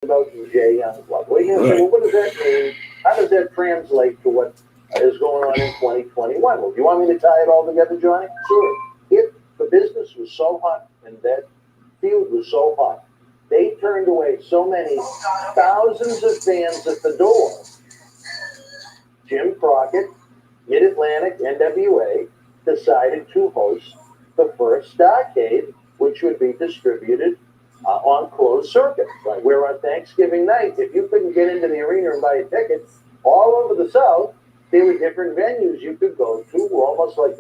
about Jay Youngblood. Well, you say, well, what does that mean? How does that translate to what is going on in 2021? Well, do you want me to tie it all together, Johnny? Sure. If the business was so hot and that field was so hot, they turned away so many thousands of fans at the door. Jim Crockett, Mid-Atlantic, NWA, decided to host the first Starcade, which would be distributed on closed circuit. Right? Where on Thanksgiving night, if you couldn't get into the arena and buy a ticket, all over the South, there were different venues you could go to, almost like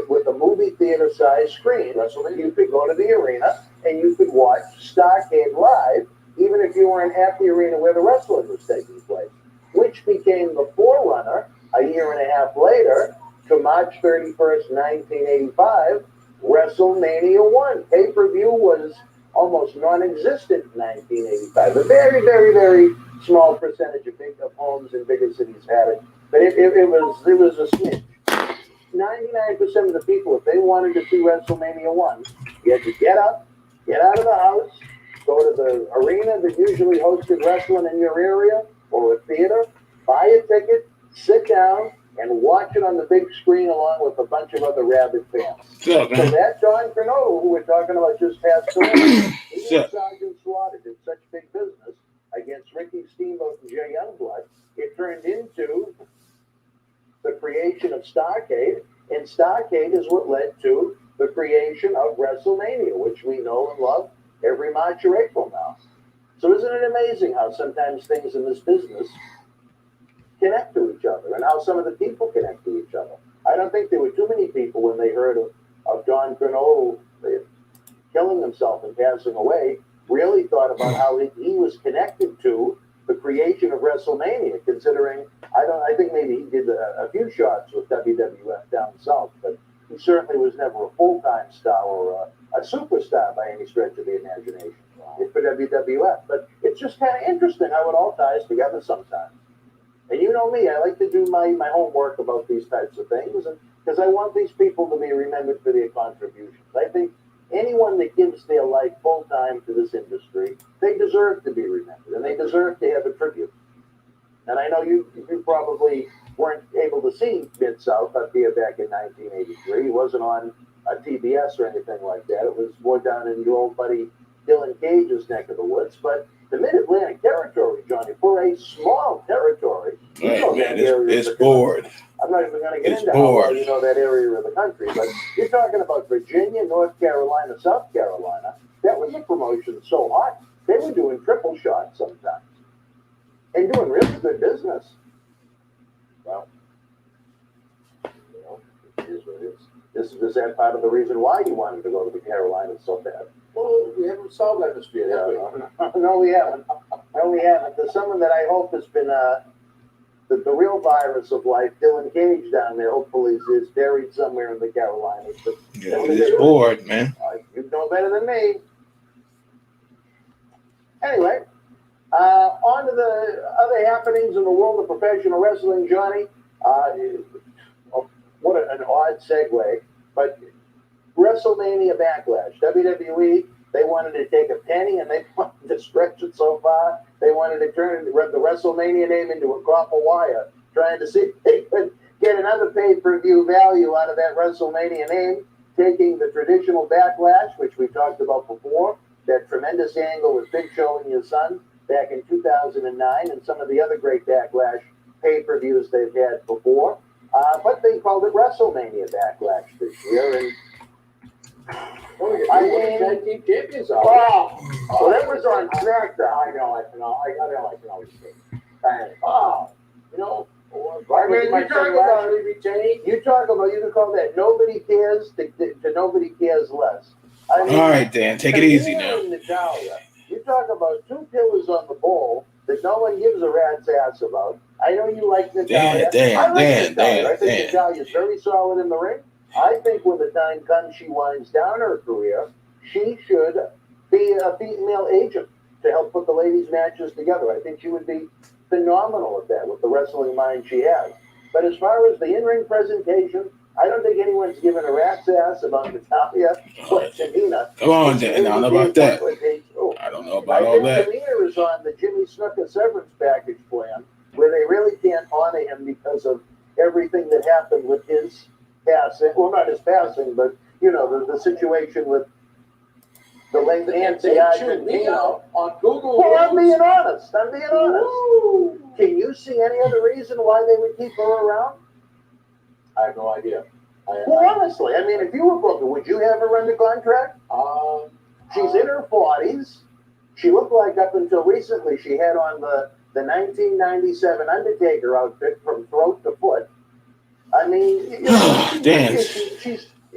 with a movie theater size screen. You could go to the arena and you could watch Starcade live, even if you weren't at the arena where the wrestling was taking place, which became the forerunner a year and a half later to March 31st, 1985, WrestleMania 1. Pay-per-view was almost non-existent in 1985. A very, very, very small percentage of homes in bigger cities had it, but it was a smidge. 99% of the people, if they wanted to see WrestleMania 1, you had to get up, get out of the house, go to the arena that usually hosted wrestling in your area or a theater, buy a ticket, sit down, and watch it on the big screen along with a bunch of other rabid fans. So that Don Cronulla, who we're talking about, just passed away. He and Sergeant Slaughter did such big business against Ricky Steamboat and Jay Youngblood, it turned into the creation of Starcade, and Starcade is what led to the creation of WrestleMania, which we know and love every March or April now. So isn't it amazing how sometimes things in this business connect to each other and how some of the people connect to each other? I don't think there were too many people when they heard of Don Cronulla killing himself and passing away really thought about how he was connected to the creation of WrestleMania, considering I think maybe he did a few shots with WWF down south, but he certainly was never a full-time star or a superstar by any stretch of the imagination for WWF. But it's just kind of interesting how it all ties together sometimes. And you know me, I like to do my homework about these types of things, and because I want these people to be remembered for their contributions. I think anyone that gives their life full-time to this industry, they deserve to be remembered, and they deserve to have a tribute. And I know you probably weren't able to see Mid-South up here back in 1983. He wasn't on TBS or anything like that. It was more down in your old buddy Dylan Cage's neck of the woods. But the Mid-Atlantic territory, Johnny, for a small territory, you know that area. It's bored. I'm not even going to get into how well you know that area of the country, but you're talking about Virginia, North Carolina, South Carolina. That was a promotion so hot, they were doing triple shots sometimes and doing really good business. Well, you know, it is what it is. Is that part of the reason why you wanted to go to the Carolinas so bad? Well, we haven't solved that dispute, have we? No, we haven't. No, we haven't. There's someone that I hope has been the real virus of life, Dylan Cage down there, hopefully is buried somewhere in the Carolinas. But yeah, he's bored, man. You know better than me. Anyway, on to the other happenings in the world of professional wrestling, Johnny. What an odd segue, but WrestleMania Backlash. WWE, they wanted to take a penny and they wanted to stretch it so far. They wanted to turn the WrestleMania name into a copper wire, trying to see if they could get another pay-per-view value out of that WrestleMania name, taking the traditional Backlash, which we talked about before, that tremendous angle with Big Show and your son back in 2009, and some of the other great Backlash pay-per-views they've had before. But they called it WrestleMania Backlash this year, and I mean, tag team champions are. Wow. Well, that was on SmackDown. I know, I can always say. Oh, You know, I mean, you talk about you can call that nobody cares to nobody cares less. I mean, all right, Dan, take it easy now. Natalia, you talk about two pillars on the bowl that no one gives a rat's ass about. I know you like Natalia. I like Natalia. I think Natalia's very solid in the ring. I think when the time comes she winds down her career, she should be a female agent to help put the ladies' matches together. I think she would be phenomenal at that with the wrestling mind she has. But as far as the in-ring presentation, I don't think anyone's given a rat's ass about Natalia or Tamina. Come on, Dan. I don't know about that. I don't know about all that. I think Tamina is on the Jimmy Snuka severance package plan, where they really can't honor him because of everything that happened with his passing. Well, not his passing, but the situation with the late Nancy Argentino on Google. Well, I'm being honest. Can you see any other reason why they would keep her around? I have no idea. Honestly, I mean, if you were Booker, would you have her under contract? She's in her 40s. She looked like up until recently she had on the 1997 Undertaker outfit from throat to foot. I mean, Dan.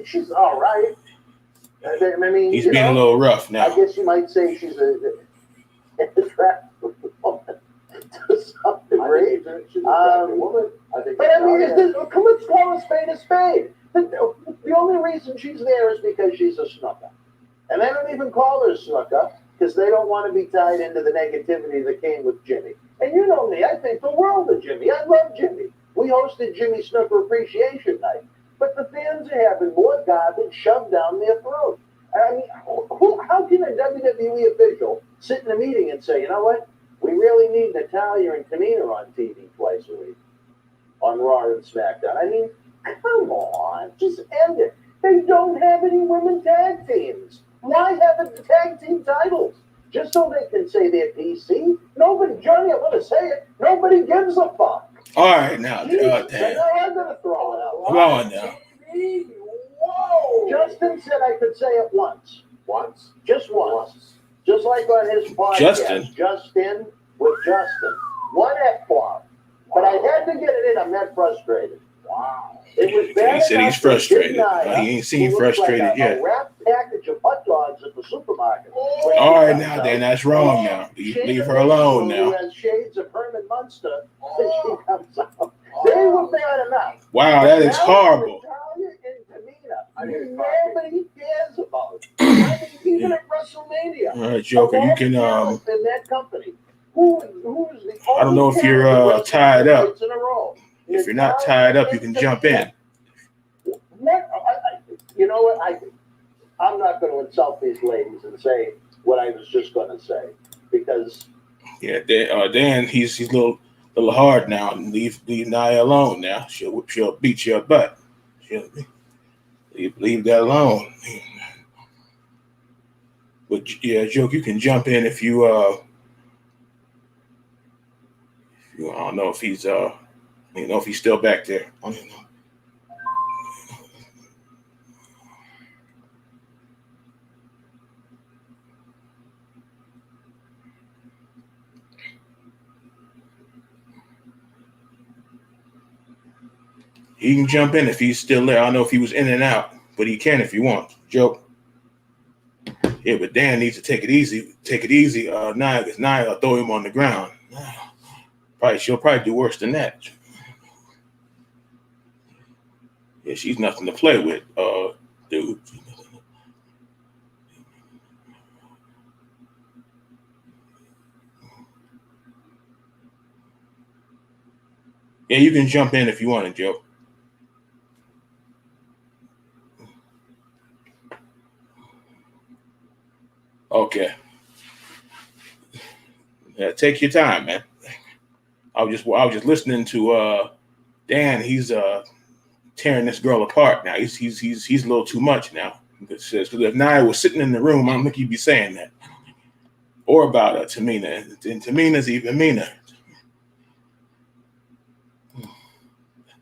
she's all right. I mean, he's being a little rough now. I guess you might say she's an attractive woman to some degree. She's an attractive woman. But I mean, let's call a spade a spade. The only reason she's there is because she's a snooker. And they don't even call her snooker because they don't want to be tied into the negativity that came with Jimmy. And you know me, I think the world of Jimmy. I love Jimmy. We hosted Jimmy Snooker Appreciation Night. But the fans are having more garbage shoved down their throat. I mean, how can a WWE official sit in a meeting and say, you know what? We really need Natalia and Tamina on TV twice a week on Raw and SmackDown. I mean, come on, just end it. They don't have any women tag teams. Why have the tag team titles? Just so they can say they're PC? Nobody, Johnny, I want to say it, nobody gives a fuck. All right, now, Dan. Dan. I'm going to throw it out. Come on now. Whoa! Justin said I could say it once. Once? Just once. Just like on his podcast. Justin with Justin. One F-bomb. But I had to get it in. I'm that frustrated. Wow. It was bad. He said he's frustrated. He ain't seen frustrated yet. A wrapped package of hot dogs at the supermarket. All right, now, Dan, that's wrong now. Leave her alone now. Who has shades of Herman Munster when she comes out. They were bad enough. Wow, that is horrible. Natalia and Tamina, nobody cares about. I mean, even at WrestleMania. All right, Joker, you can. In that company, who is the I don't know if you're tied up. In a row. If you're not tied up, you can jump in. You know what? I'm not going to insult these ladies and say what I was just going to say because. Yeah, Dan, he's a little hard now. Leave Nia alone now. She'll beat your butt. She'll leave that alone. But yeah, Joke, you can jump in if you I don't know if he's if he's still back there. I don't know. He can jump in if he's still there. I don't know if he was in and out, but he can if he wants. Joke. Yeah, but Dan needs to take it easy. Nia, because Nia will throw him on the ground. She'll probably do worse than that. Yeah, she's nothing to play with, dude. Yeah, you can jump in if you want to, Joe. Okay. Yeah, take your time, man. I was just listening to Dan. He's tearing this girl apart now. He's a little too much now. Because if Nia was sitting in the room, I don't think he'd be saying that. Or about Tamina. And Tamina's even meaner.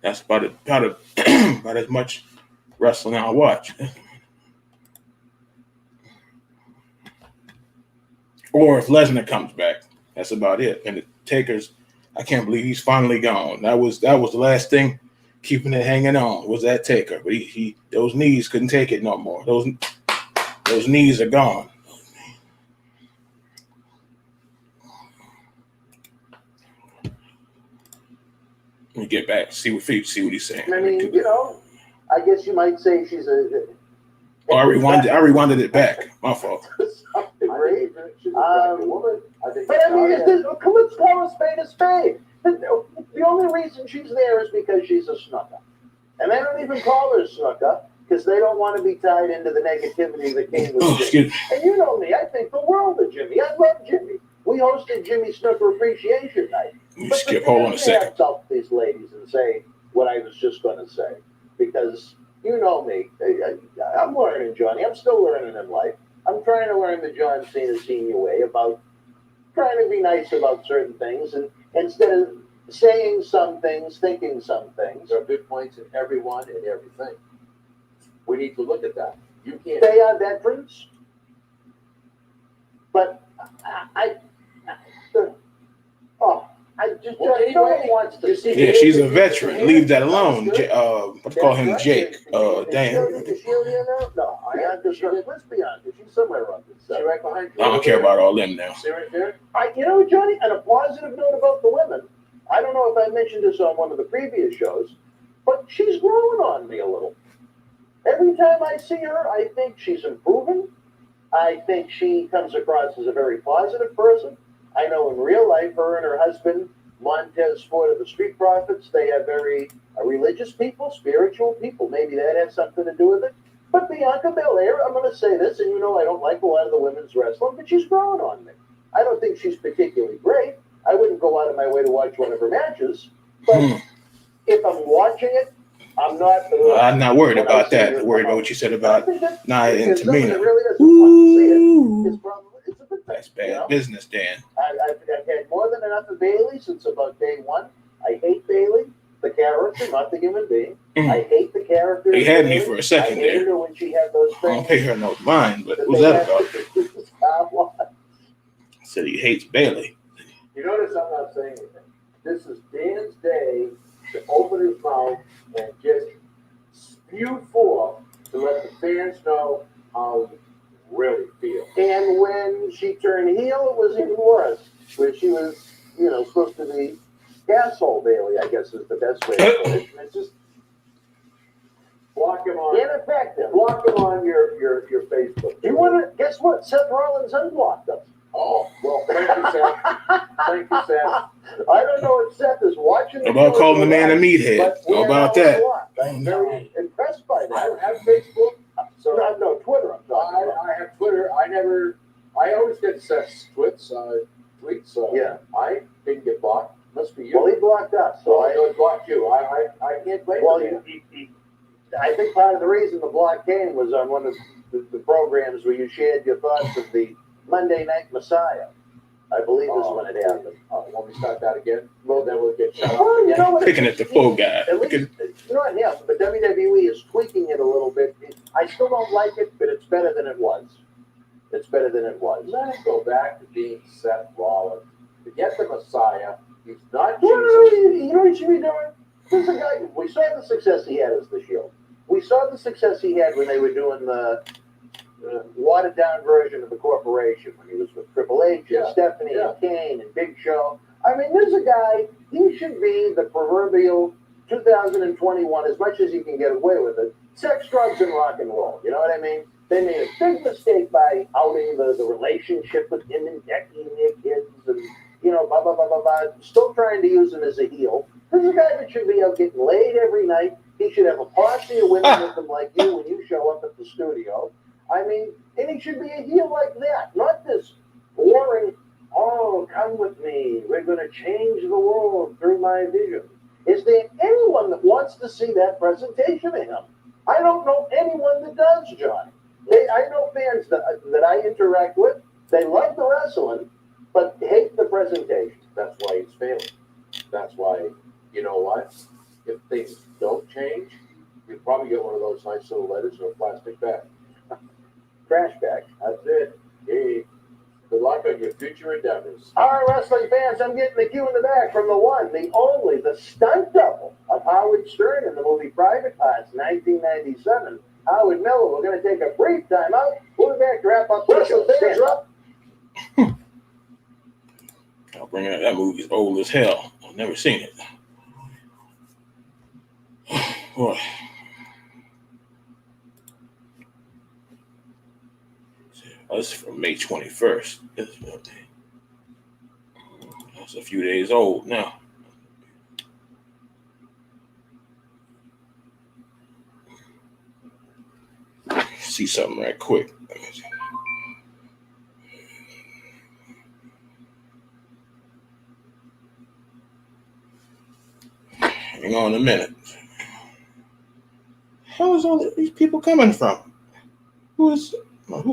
That's about as much wrestling I'll watch. Or if Lesnar comes back, that's about it. And the Taker's, I can't believe he's finally gone. That was the last thing keeping it hanging on was that Taker. But he those knees couldn't take it no more. Those knees are gone. Let me get back, see what he's saying. I mean, I guess you might say she's a. Oh, I rewinded it back. My fault. Great. But I mean, let's call a spade a spade. The only reason she's there is because she's a snooker. And they don't even call her Snooker because they don't want to be tied into the negativity that came with Jimmy. Excuse me. And you know me, I think the world of Jimmy. I love Jimmy. We hosted Jimmy Snooker Appreciation Night. You But skip. the Hold on a thing is, second. I have to tell these ladies and say what I was just going to say. Because you know me. I'm learning, Johnny. I'm still learning in life. I'm trying to learn the John Cena Senior way about trying to be nice about certain things. And instead of saying some things, thinking some things. There are good points in everyone and everything. We need to look at that. You can't. They are veterans. But I just Well, no one anyway, wants to you see. see- Yeah, she's a veteran. Leave that alone. That's good. Let's call him Jake. Is Dan. she here now? No, I had this. Let's be honest. She's somewhere on this She's side. right behind you. I don't care about all them now. See right there? You know, Johnny, on a positive note about the women, I don't know if I mentioned this on one of the previous shows, but she's growing on me a little. Every time I see her, I think she's improving. I think she comes across as a very positive person. I know in real life, her and her husband, Montez Ford of the Street Profits, they are very religious people, spiritual people. Maybe that has something to do with it. But Bianca Belair, I'm going to say this, and you know I don't like a lot of the women's wrestling, but she's growing on me. I don't think she's particularly great. I wouldn't go out of my way to watch one of her matches. But if I'm watching it, I'm not worried about that. I'm worried about what you said about Nia and Tamina. Really doesn't want to see it. It's a good thing. That's bad you know? business, Dan. I've had more than enough of Bailey since about day one. I hate Bailey, the character, not the human being. I hate the character. You had me for a second I hated there. her when she had those I don't things. pay her no mind, but what's that about? about? Said he hates Bailey. You notice I'm not saying anything. This is Dan's day to open his mouth and just spew forth to let the fans know how you really feel. And when she turned heel, it was even worse. Where she was, supposed to be asshole Bailey, I guess is the best way to put it. It's just Block him on. ineffective. Block him on your Facebook. You want to guess what? Seth Rollins unblocked us. Oh, well, thank you, Seth. Thank you, Seth. I don't know if Seth is watching. How about calling the man a meathead? But we How are about now that? unblocked. I'm very impressed by I that. have Facebook, so No, Twitter. I'm talking about. I have Twitter. I always get Seth's tweets, so Yeah. I didn't get blocked. Must be you. Well, he blocked us, so So I blocked you. I can't blame Well, you. I think part of the reason the block came was on one of the programs where you shared your thoughts of the Monday Night Messiah. I believe is when it happened. Want me to start that again? Well, then we'll get shut Well, off you again. know what? Picking at the poor guy. At least, not him, but WWE is tweaking it a little bit. I still don't like it, but it's better than it was. It's better than it was. Let him go back to being Seth Rollins. Forget the Messiah. He's not No, Jesus. you know what you should be doing? There's a guy. We saw the success he had as the Shield. We saw the success he had when they were doing the watered down version of the corporation when he was with Triple H and Yeah, Stephanie yeah. and Kane and Big Show. I mean, there's a guy. He should be the proverbial 2021 as much as he can get away with it. Sex, drugs, and rock and roll. You know what I mean? They made a big mistake by outing the relationship with him and Becky and their kids and blah blah blah blah blah. Still trying to use him as a heel. This is a guy that should be out getting laid every night. He should have a posse of women with him like you when you show up at the studio. I mean, and he should be a heel like that, not this boring, oh, come with me. We're going to change the world through my vision. Is there anyone that wants to see that presentation of him? I don't know anyone that does, John. I know fans that I interact with. They like the wrestling, but hate the presentation. That's why he's failing. That's why, you know what? If things don't change, you'll probably get one of those nice little letters in a plastic bag. Trash bag. That's it. Hey, good luck on your future endeavors. All right, wrestling fans, I'm getting the cue in the back from the one, the only, the stunt double of Howard Stern in the movie Private Parts, 1997. Howard Miller. We're going to take a brief time out. We'll be back to wrap up the show. Stand up. I'll bring it up. That movie's old as hell. I've never seen it. Boy. Oh, this is from May 21st. That's a few days old now. see something right quick. Hang on a minute. How is all these people coming from? Who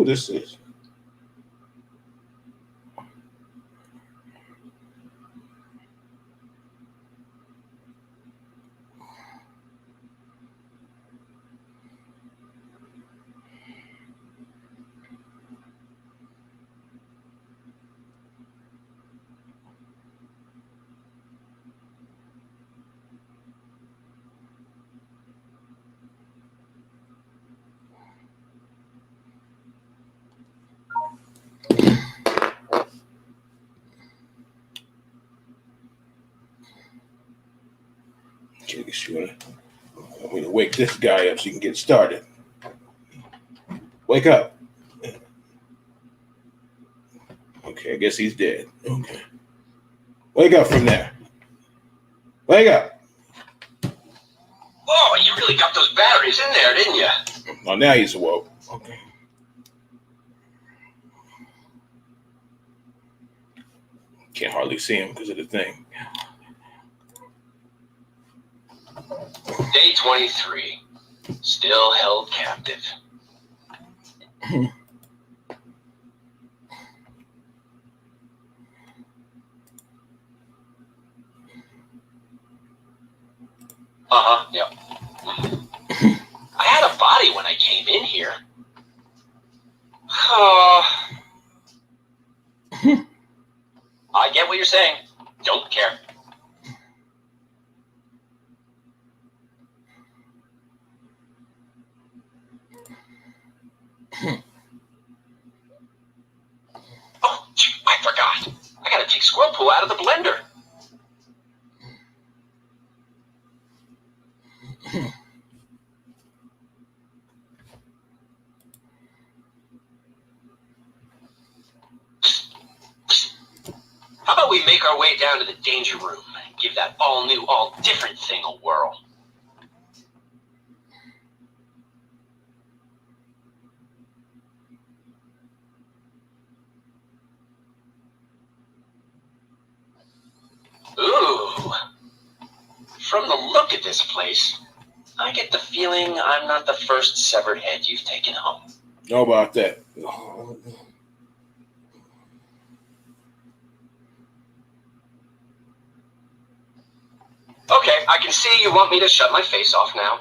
this is? Okay, I'm going to wake this guy up so you can get started. Wake up. Okay, I guess he's dead. Okay. Wake up from there. Wake up. Oh, you really got those batteries in there, didn't you? Oh, now he's awoke. Okay. Can't hardly see him because of the thing. Day 23. Still held captive. Yep. I had a body when I came in here. I get what you're saying. Don't care. Oh, I forgot. I gotta take squirrel poo out of the blender. How about we make our way down to the danger room and give that all-new, all-different thing a whirl? Ooh. From the look of this place, I get the feeling I'm not the first severed head you've taken home. How about that? Okay, I can see you want me to shut my face off now.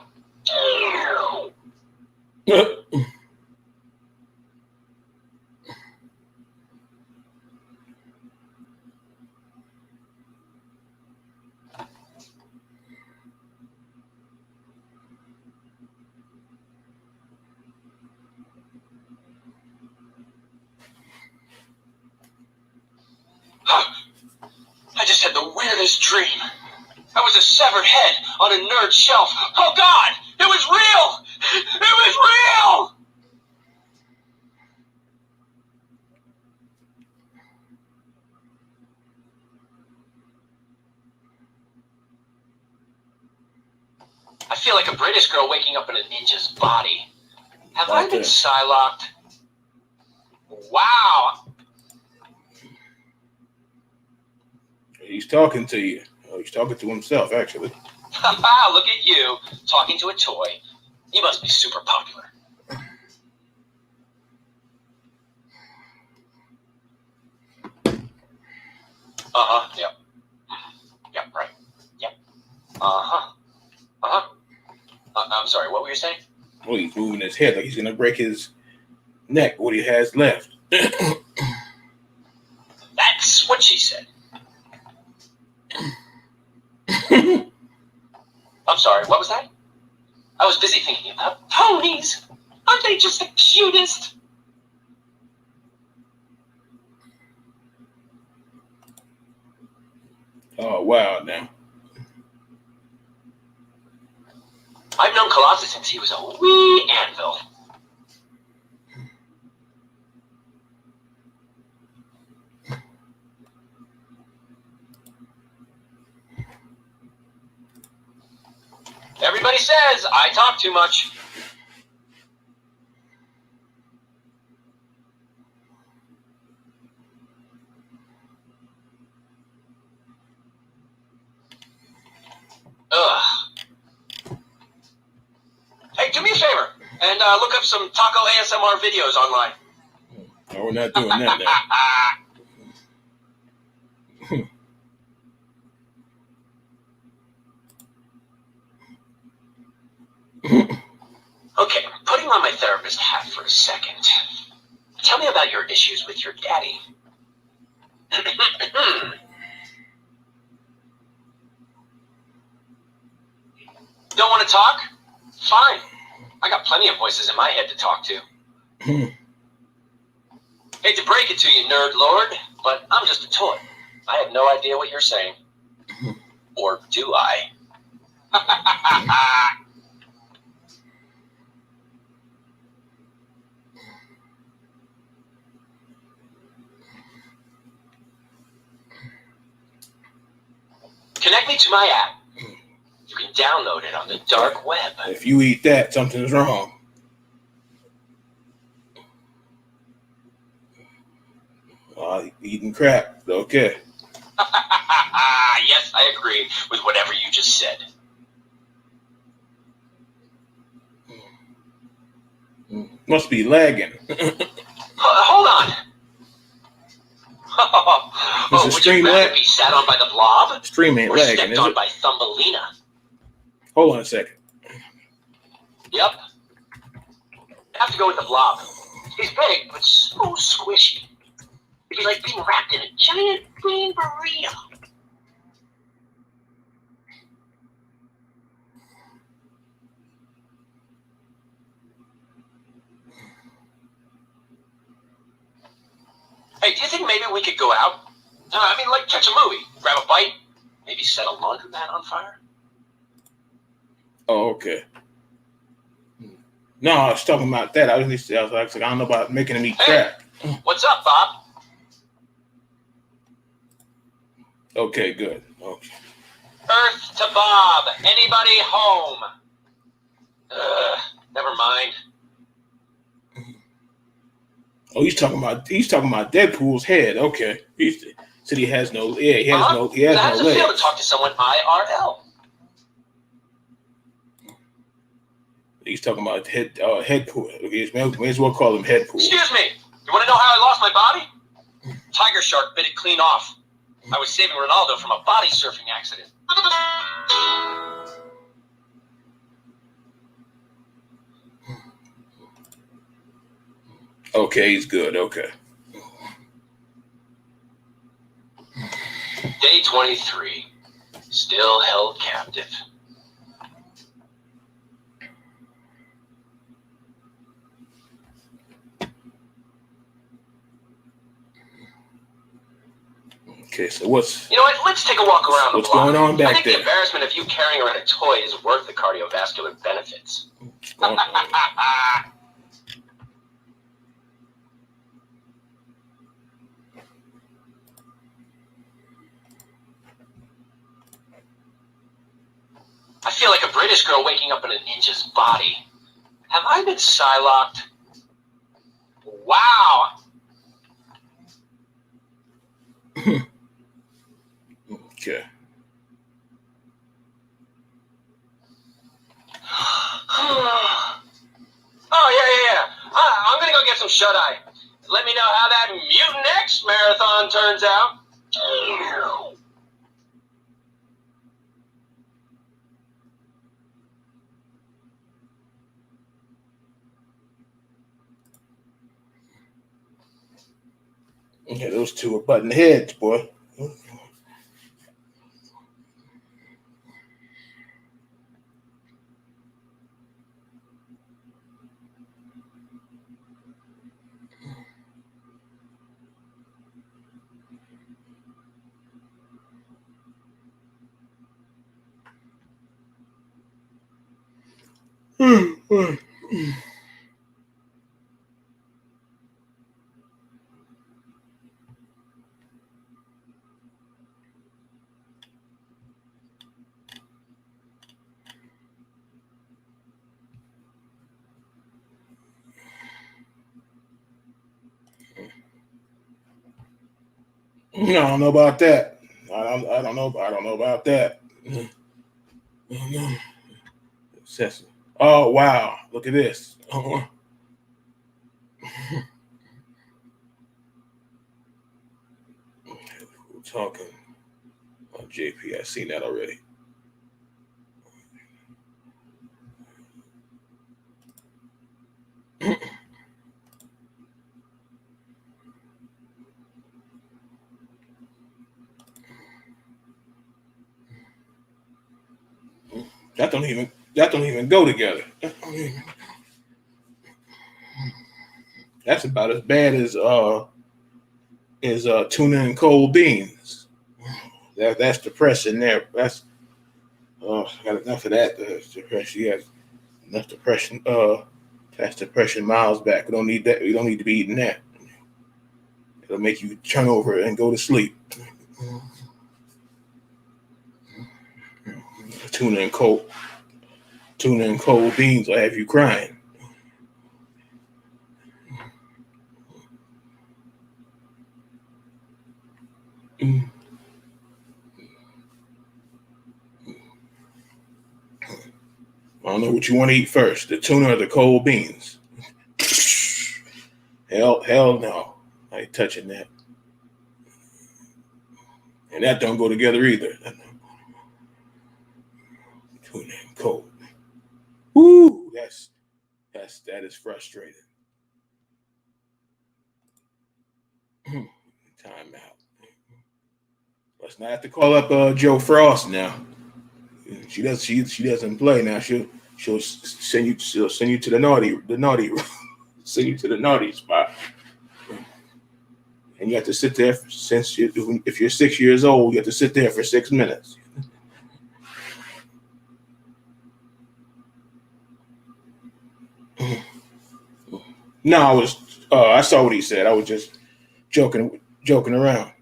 I just had the weirdest dream. I was a severed head on a nerd shelf. Oh God! It was real! It was real! I feel like a British girl waking up in a ninja's body. Have I been Psylocked? Wow! He's talking to you. Oh, he's talking to himself, actually. Haha, look at you, talking to a toy. You must be super popular. Yep. Yep, right. Yep. I'm sorry, what were you saying? Oh, he's moving his head like he's going to break his neck, what he has left. That's what she said. I'm sorry, what was that? I was busy thinking about ponies. Aren't they just the cutest? Oh, wow, now. I've known Colossus since he was a wee anvil. Everybody says I talk too much. And look up some taco ASMR videos online. No, we're not doing that now. Okay, putting on my therapist hat for a second. Tell me about your issues with your daddy. Don't want to talk? Fine. I got plenty of voices in my head to talk to. Hate to break it to you, nerd lord, but I'm just a toy. I have no idea what you're saying. Or do I? Connect me to my app. You can download it on the dark web. If you eat that, something's wrong. Eating crap. Okay. Yes, I agree with whatever you just said. Must be lagging. Hold on. Is the Would stream you rather lag? be sat on by the blob Stream ain't or lagging, stepped is on it? by Thumbelina? Hold on a second. Yep. I have to go with the blob. He's big, but so squishy. It'd be like being wrapped in a giant green burrito. Hey, do you think maybe we could go out? Like catch a movie, grab a bite, maybe set a laundromat on fire? Oh, okay. No, I was talking about that. I was like, I don't know about making them eat crap. What's up, Bob? Okay, good. Okay. Earth to Bob. Anybody home? Never mind. Oh, he's talking about Deadpool's head. Okay. He said he has no. Yeah, he has no. He has How no does it feel to legs. talk to someone IRL? He's talking about head pool. Okay, may as well call him head pool. Excuse me. You want to know how I lost my body? Tiger shark bit it clean off. I was saving Ronaldo from a body surfing accident. Okay, he's good. Okay. Day 23. Still held captive. Okay, so what's You know what? Let's take a walk around the what's block. going on I back think the there? embarrassment of you carrying around a toy is worth the cardiovascular benefits. What's going on? I feel like a British girl waking up in a ninja's body. Have I been Psylocked? Wow! Okay. Oh, yeah. I'm gonna go get some shut-eye. Let me know how that Mutant X marathon turns out. Yeah, those two are butting heads, boy. I don't know about that. I don't know about that. Excessive. Oh wow! Look at this. We're talking on JP. I've seen that already. That don't even go together. That's about as bad as tuna and cold beans. That's depression there. That's got enough of that. Depression. Yeah, enough depression. That's depression miles back. We don't need that. We don't need to be eating that. It'll make you turn over and go to sleep. Tuna and cold beans will have you crying. I don't know what you want to eat first, the tuna or the cold beans. Hell no. I ain't touching that. And that don't go together either. Tuna and cold. Woo! That is frustrating. Time out. Let's not have to call up Joe Frost now. She doesn't play now. She'll send you to the naughty send you to the naughty spot. And you have to sit there if you're 6 years old, you have to sit there for 6 minutes. No, I saw what he said. I was just joking around.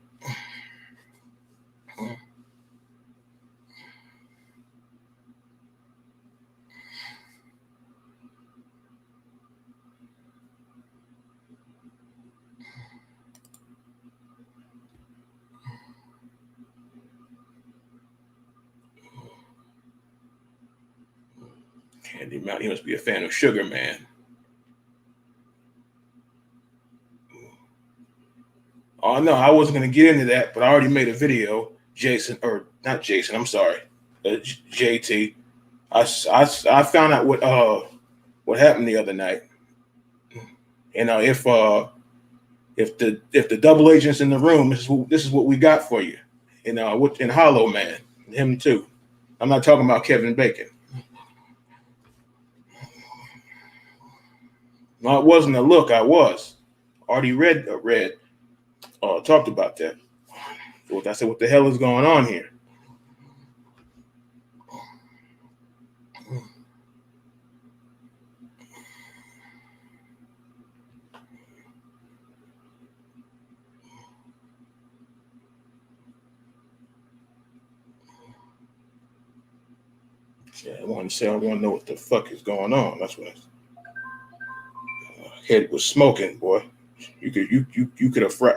Candy Mountain, he must be a fan of Sugar Man. Oh no, I wasn't gonna get into that, but I already made a video. JT. I found out what happened the other night. And if the double agent's in the room, this is what we got for you. And in Hollow Man, him too. I'm not talking about Kevin Bacon. No, it wasn't a look. I was already talked about that. So I said, what the hell is going on here? Yeah, I want to know what the fuck is going on. That's what head was smoking, boy. You could have fried.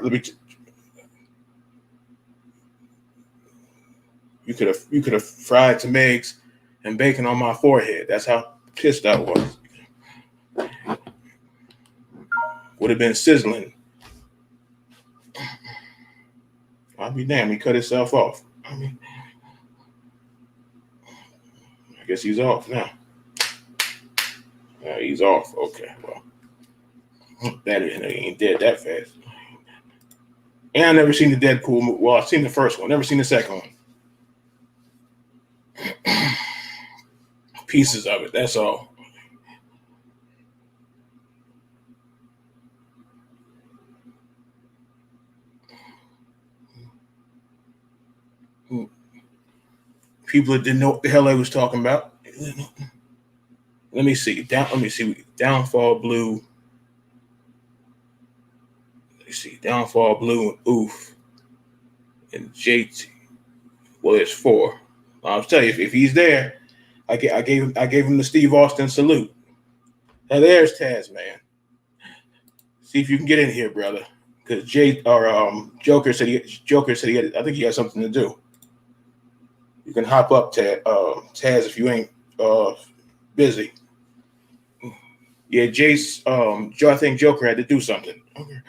You could have fried some eggs and bacon on my forehead. That's how pissed I was. Would have been sizzling. I'll be damned. He cut himself off. I guess he's off now. Yeah, he's off. Okay, well, that ain't dead that fast. And I never seen the Deadpool movie. Well, I've seen the first one. Never seen the second one. Pieces of it. That's all. People that didn't know what the hell I was talking about. Let me see. Downfall Blue. Let me see. Downfall Blue and Oof. And JT. Well, it's 4. I'll tell you, if he's there, I gave him the Steve Austin salute. Now there's Taz, man. See if you can get in here, brother. Because Joker said he had. I think he had something to do. You can hop up, Taz, if you ain't busy. Yeah, Jace. I think Joker had to do something. Okay.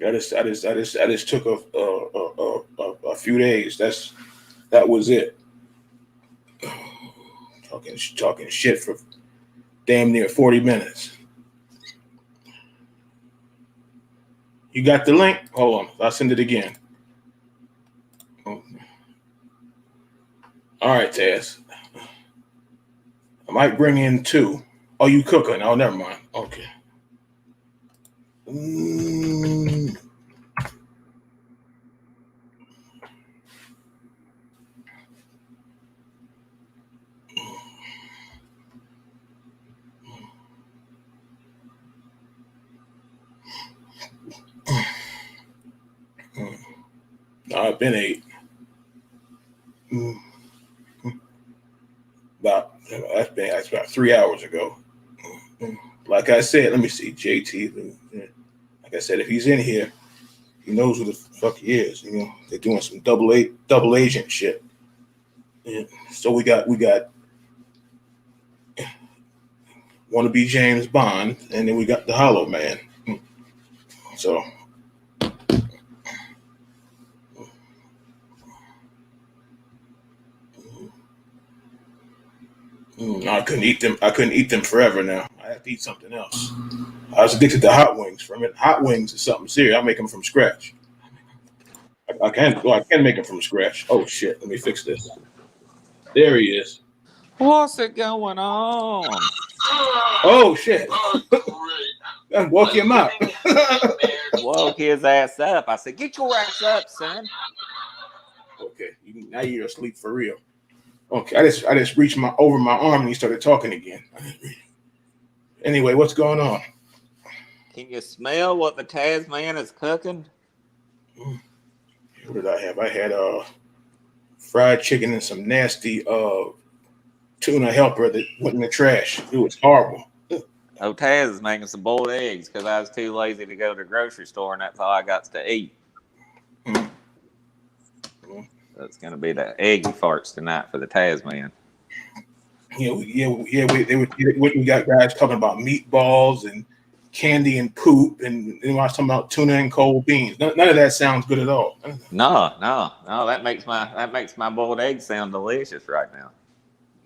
I just took a few days. That was it. Talking shit for damn near 40 minutes. You got the link? Hold on, I'll send it again. All right, Taz. I might bring in 2. Oh, you cooking? Oh, never mind. Okay. I've been 8. That's about 3 hours ago. Like I said, let me see, JT. Like I said, if he's in here, he knows who the fuck he is. You know, they're doing some double agent shit. Yeah. So we got wannabe James Bond, and then we got the Hollow Man. So I couldn't eat them. I couldn't eat them forever now. I have to eat something else. I was addicted to hot wings. For a minute, hot wings is something serious. I make them from scratch. I can make them from scratch. Oh shit! Let me fix this. There he is. What's it going on? Oh shit! I woke him up. Woke his ass up. I said, "Get your ass up, son." Okay, now you're asleep for real. Okay, I just reached over my arm and he started talking again. Anyway, what's going on? Can you smell what the Tasman is cooking? What did I have? I had fried chicken and some nasty tuna helper that went in the trash. It was horrible. Oh, Taz is making some boiled eggs because I was too lazy to go to the grocery store, and that's all I got to eat. Mm-hmm. So it's going to be the eggy farts tonight for the Tasman. We got guys talking about meatballs and candy and poop, and I was talking about tuna and cold beans. None of that sounds good at all. No. That makes my boiled eggs sound delicious right now.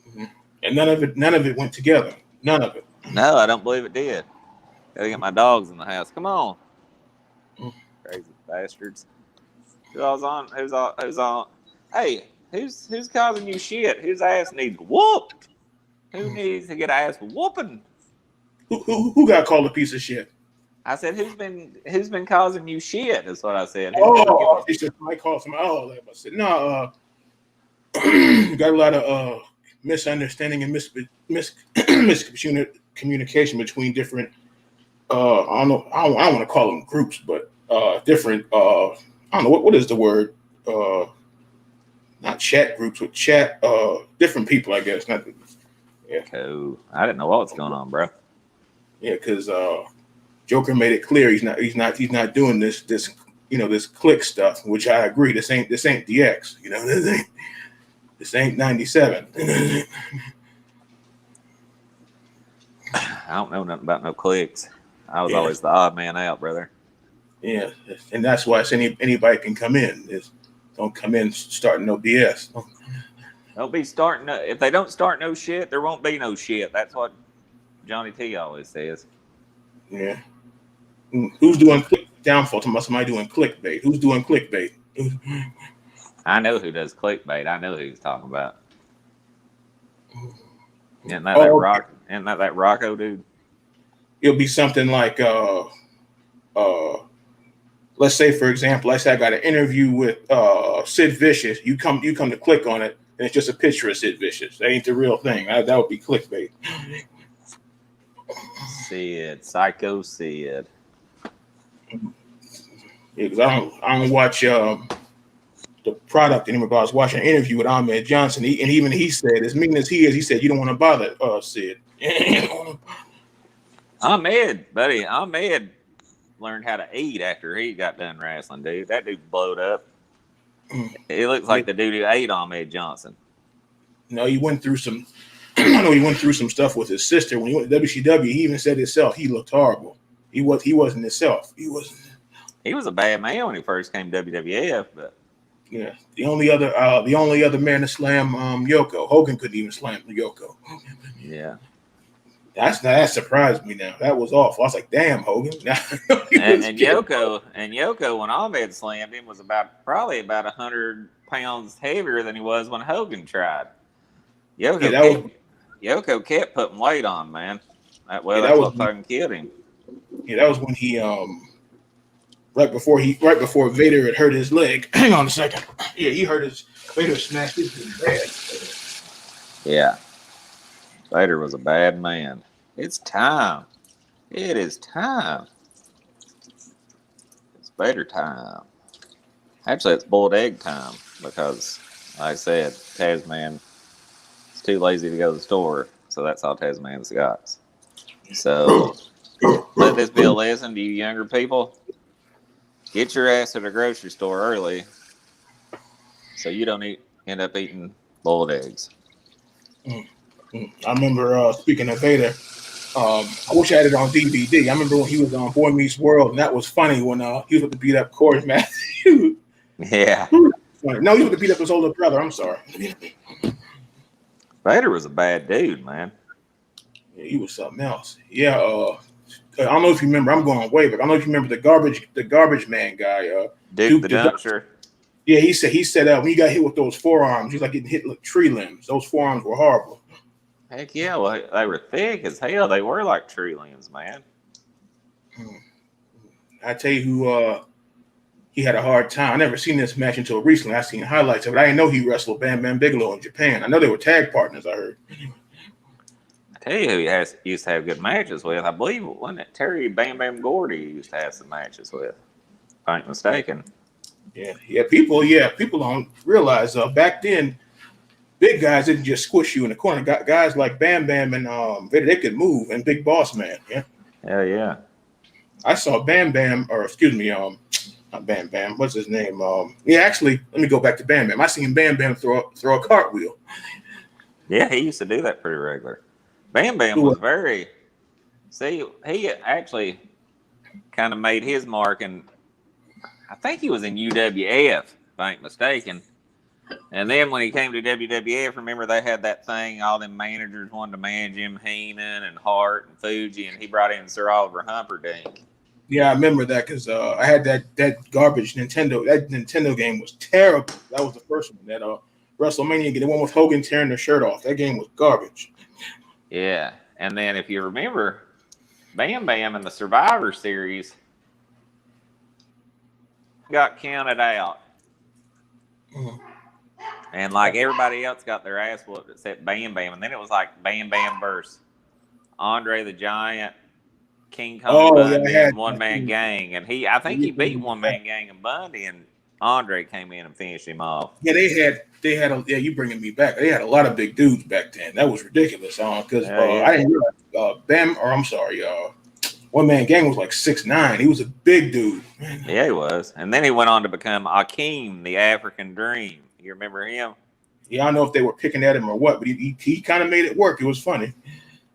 Mm-hmm. And none of it went together. None of it. No, I don't believe it did. Gotta get my dogs in the house. Come on, crazy bastards. Who's on? Hey, who's causing you shit? Whose ass needs whooped? Who needs to get ass whooping? Who got called a piece of shit? I said, who's been causing you shit? That's what I said. It's just Mike called some. I said, no. Got a lot of misunderstanding and miscommunication between different. I don't know. I don't want to call them groups, but different. I don't know what is the word. Not chat groups, but chat. Different people, I guess. Not. Yeah. Cool. I didn't know what was going on, bro. Yeah, because Joker made it clear he's not doing this click stuff, which I agree. This ain't DX. You know, this ain't 97. I don't know nothing about no clicks. I was always the odd man out, brother. Yeah, and that's why anybody can come in. Don't come in starting no BS. Don't be starting. If they don't start no shit, there won't be no shit. That's what Johnny T always says. Yeah. Who's doing downfall? Somebody doing clickbait. Who's doing clickbait? I know who does clickbait. I know who he's talking about. Isn't that that Rocco dude? It'll be something like let's say, for example, I got an interview with Sid Vicious. You come to click on it, and it's just a picture of Sid Vicious. That ain't the real thing. That would be clickbait. Sid, Psycho Sid. Yeah, because I don't watch the product anymore. But I was watching an interview with Ahmed Johnson, and even he said, as mean as he is, he said you don't want to bother Sid. Ahmed, buddy, Ahmed learned how to eat after he got done wrestling, dude. That dude blowed up. Mm. It looks like the dude who ate Ahmed Johnson. No, he went through some. I know he went through some stuff with his sister when he went to WCW. He even said himself he looked horrible. He wasn't himself. He wasn't. He was a bad man when he first came to WWF, but Yeah, the only other man to slam Yoko. Hogan couldn't even slam Yoko. yeah. That surprised me. Now that was awful. I was like, "Damn, Hogan!" And Yoko, when Ahmed slammed him, was probably about 100 pounds heavier than he was when Hogan tried. Yoko kept putting weight on, man. That's what fucking killed him. Yeah, that was when he right before Vader had hurt his leg. Hang on a second. Yeah, Vader smashed his bad. Yeah. Vader was a bad man. It's time. It is time. It's Vader time. Actually, it's boiled egg time because, like I said, Tasman is too lazy to go to the store, so that's all Tasman's got. So let this be a lesson to you younger people. Get your ass to the grocery store early so you don't end up eating boiled eggs. I remember, speaking of Vader, I wish I had it on DVD. I remember when he was on Boy Meets World, and that was funny when he was with to beat up Corey Matthews. Yeah. No, he was with to beat up his older brother. I'm sorry. Vader was a bad dude, man. Yeah, he was something else. Yeah, I don't know if you remember. I'm going way back. I don't know if you remember the garbage man guy. Duke the Dumpster. Yeah, he said when he got hit with those forearms, he's like getting hit with tree limbs. Those forearms were horrible. Heck yeah, well, they were thick as hell. They were like tree limbs, man. I tell you who he had a hard time. I never seen this match until recently. I seen highlights of it. I didn't know he wrestled Bam Bam Bigelow in Japan. I know they were tag partners, I heard. I tell you who he used to have good matches with. I believe, wasn't it Terry Bam Bam Gordy used to have some matches with, if I ain't mistaken. Yeah. People don't realize back then, big guys didn't just squish you in the corner. Guys like Bam Bam and Vader, they could move, and Big Boss Man. Yeah. Hell yeah. I saw Bam Bam, or excuse me, not Bam Bam. What's his name? Actually, let me go back to Bam Bam. I seen Bam Bam throw a cartwheel. Yeah, he used to do that pretty regular. Bam Bam was very. See, he actually kind of made his mark, and I think he was in UWF, if I ain't mistaken. And then when he came to WWF, remember they had that thing, all them managers wanted to manage him, Heenan and Hart and Fuji, and he brought in Sir Oliver Humperdinck. Yeah, I remember that because I had that garbage Nintendo. That Nintendo game was terrible. That was the first one. That WrestleMania game, the one with Hogan tearing the shirt off. That game was garbage. Yeah, and then if you remember, Bam Bam in the Survivor Series got counted out. Mm-hmm. And like everybody else got their ass whooped except Bam Bam. And then it was like Bam Bam versus Andre the Giant, King Kong Bundy, and One Man Gang. And I think he beat One Man Gang and Bundy, and Andre came in and finished him off. Yeah, they had you bringing me back. They had a lot of big dudes back then. That was ridiculous. Because I didn't realize One Man Gang was like 6'9". He was a big dude. Yeah, he was. And then he went on to become Akeem, the African Dream. You remember him? Yeah, I don't know if they were picking at him or what, but he kind of made it work. It was funny.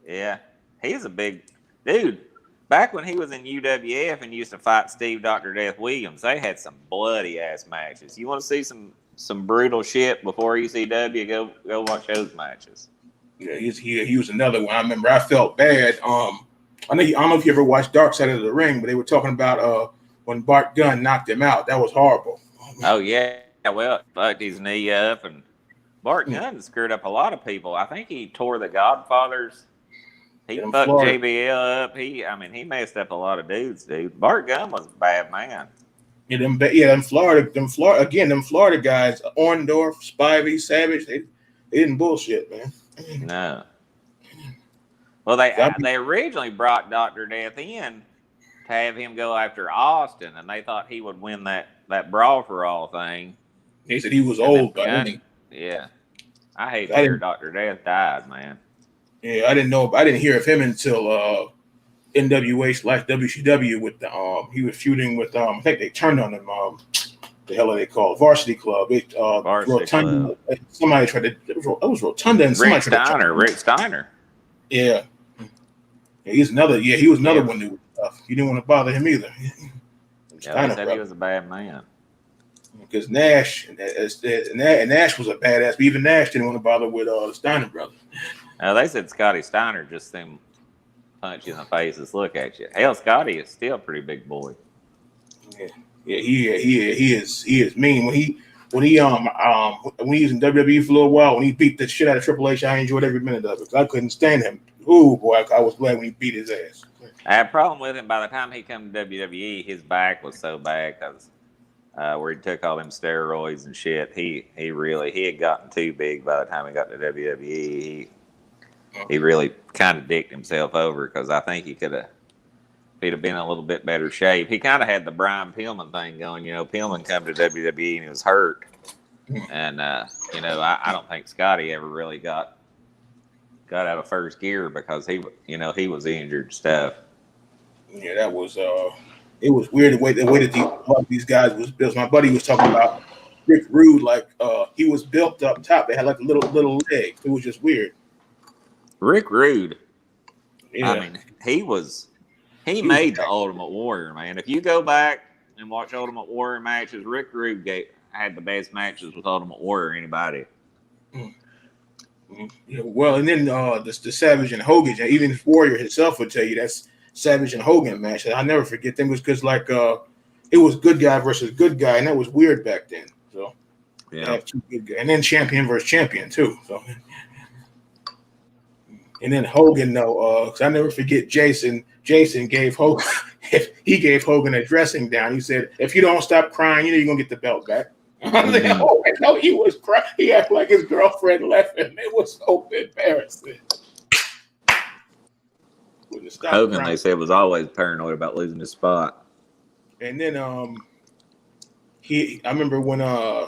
Yeah, he's a big dude. Back when he was in UWF and used to fight Steve Dr. Death Williams, they had some bloody ass matches. You want to see some brutal shit before ECW? Go watch those matches. Yeah, he was another one. I remember I felt bad. I don't know if you ever watched Dark Side of the Ring, but they were talking about when Bart Gunn knocked him out. That was horrible. Oh yeah, well, fucked his knee up, and Bart Gunn screwed up a lot of people. I think he tore the Godfathers. He fucked JBL up. He messed up a lot of dudes, dude. Bart Gunn was a bad man. Yeah, them Florida guys, Orndorff, Spivey, Savage, they didn't bullshit, man. No. Well, they originally brought Dr. Death in to have him go after Austin, and they thought he would win that Brawl for All thing. They said he was old, but yeah. I hate to hear Dr. Death died, man. Yeah, I didn't hear of him until NWA / WCW with the he was feuding with I think they turned on him. The hell are they called? Varsity Club. Varsity Rotunda. Club. Somebody tried to. It was Rotunda and somebody tried to. Rick Steiner. Yeah. He's another. Yeah, he was another Yeah. one who was tough. You didn't want to bother him either. Yeah, they said he was a bad man. Because Nash and Nash was a badass, but even Nash didn't want to bother with the Steiner brothers. Now they said Scotty Steiner just seemed punch you in the face, just look at you. Hell, Scotty is still a pretty big boy. Yeah, he is mean. When he was in WWE for a little while, when he beat the shit out of Triple H, I enjoyed every minute of it because I couldn't stand him. Ooh, boy, I was glad when he beat his ass. I had a problem with him. By the time he come to WWE, his back was so bad because where he took all them steroids and shit. He had gotten too big by the time he got to WWE. He really kind of dicked himself over because I think he could have. If he'd have been in a little bit better shape. He kind of had the Brian Pillman thing going. You know, Pillman come to WWE and he was hurt. And, you know, I don't think Scotty ever really got out of first gear because he was injured and stuff. Yeah, that was it was weird the way that these guys was built. My buddy was talking about Rick Rude, like he was built up top. They had like little legs. It was just weird. Rick Rude. Yeah. I mean, he made the Ultimate Warrior, man. If you go back and watch Ultimate Warrior matches, Rick Rude had the best matches with Ultimate Warrior anybody. Yeah, well, and then the Savage and Hogan, even Warrior himself would tell you that's Savage and Hogan match. I never forget them. It was because like it was good guy versus good guy, and that was weird back then. So yeah, have two good guys. And then champion versus champion too. So. And then Hogan, because I never forget Jason. Jason gave Hogan, he gave Hogan a dressing down. He said, "If you don't stop crying, you're gonna get the belt back." I'm like, oh, no, he was crying. He acted like his girlfriend left him. It was so embarrassing. Hogan, crying. They said, was always paranoid about losing his spot. And then I remember when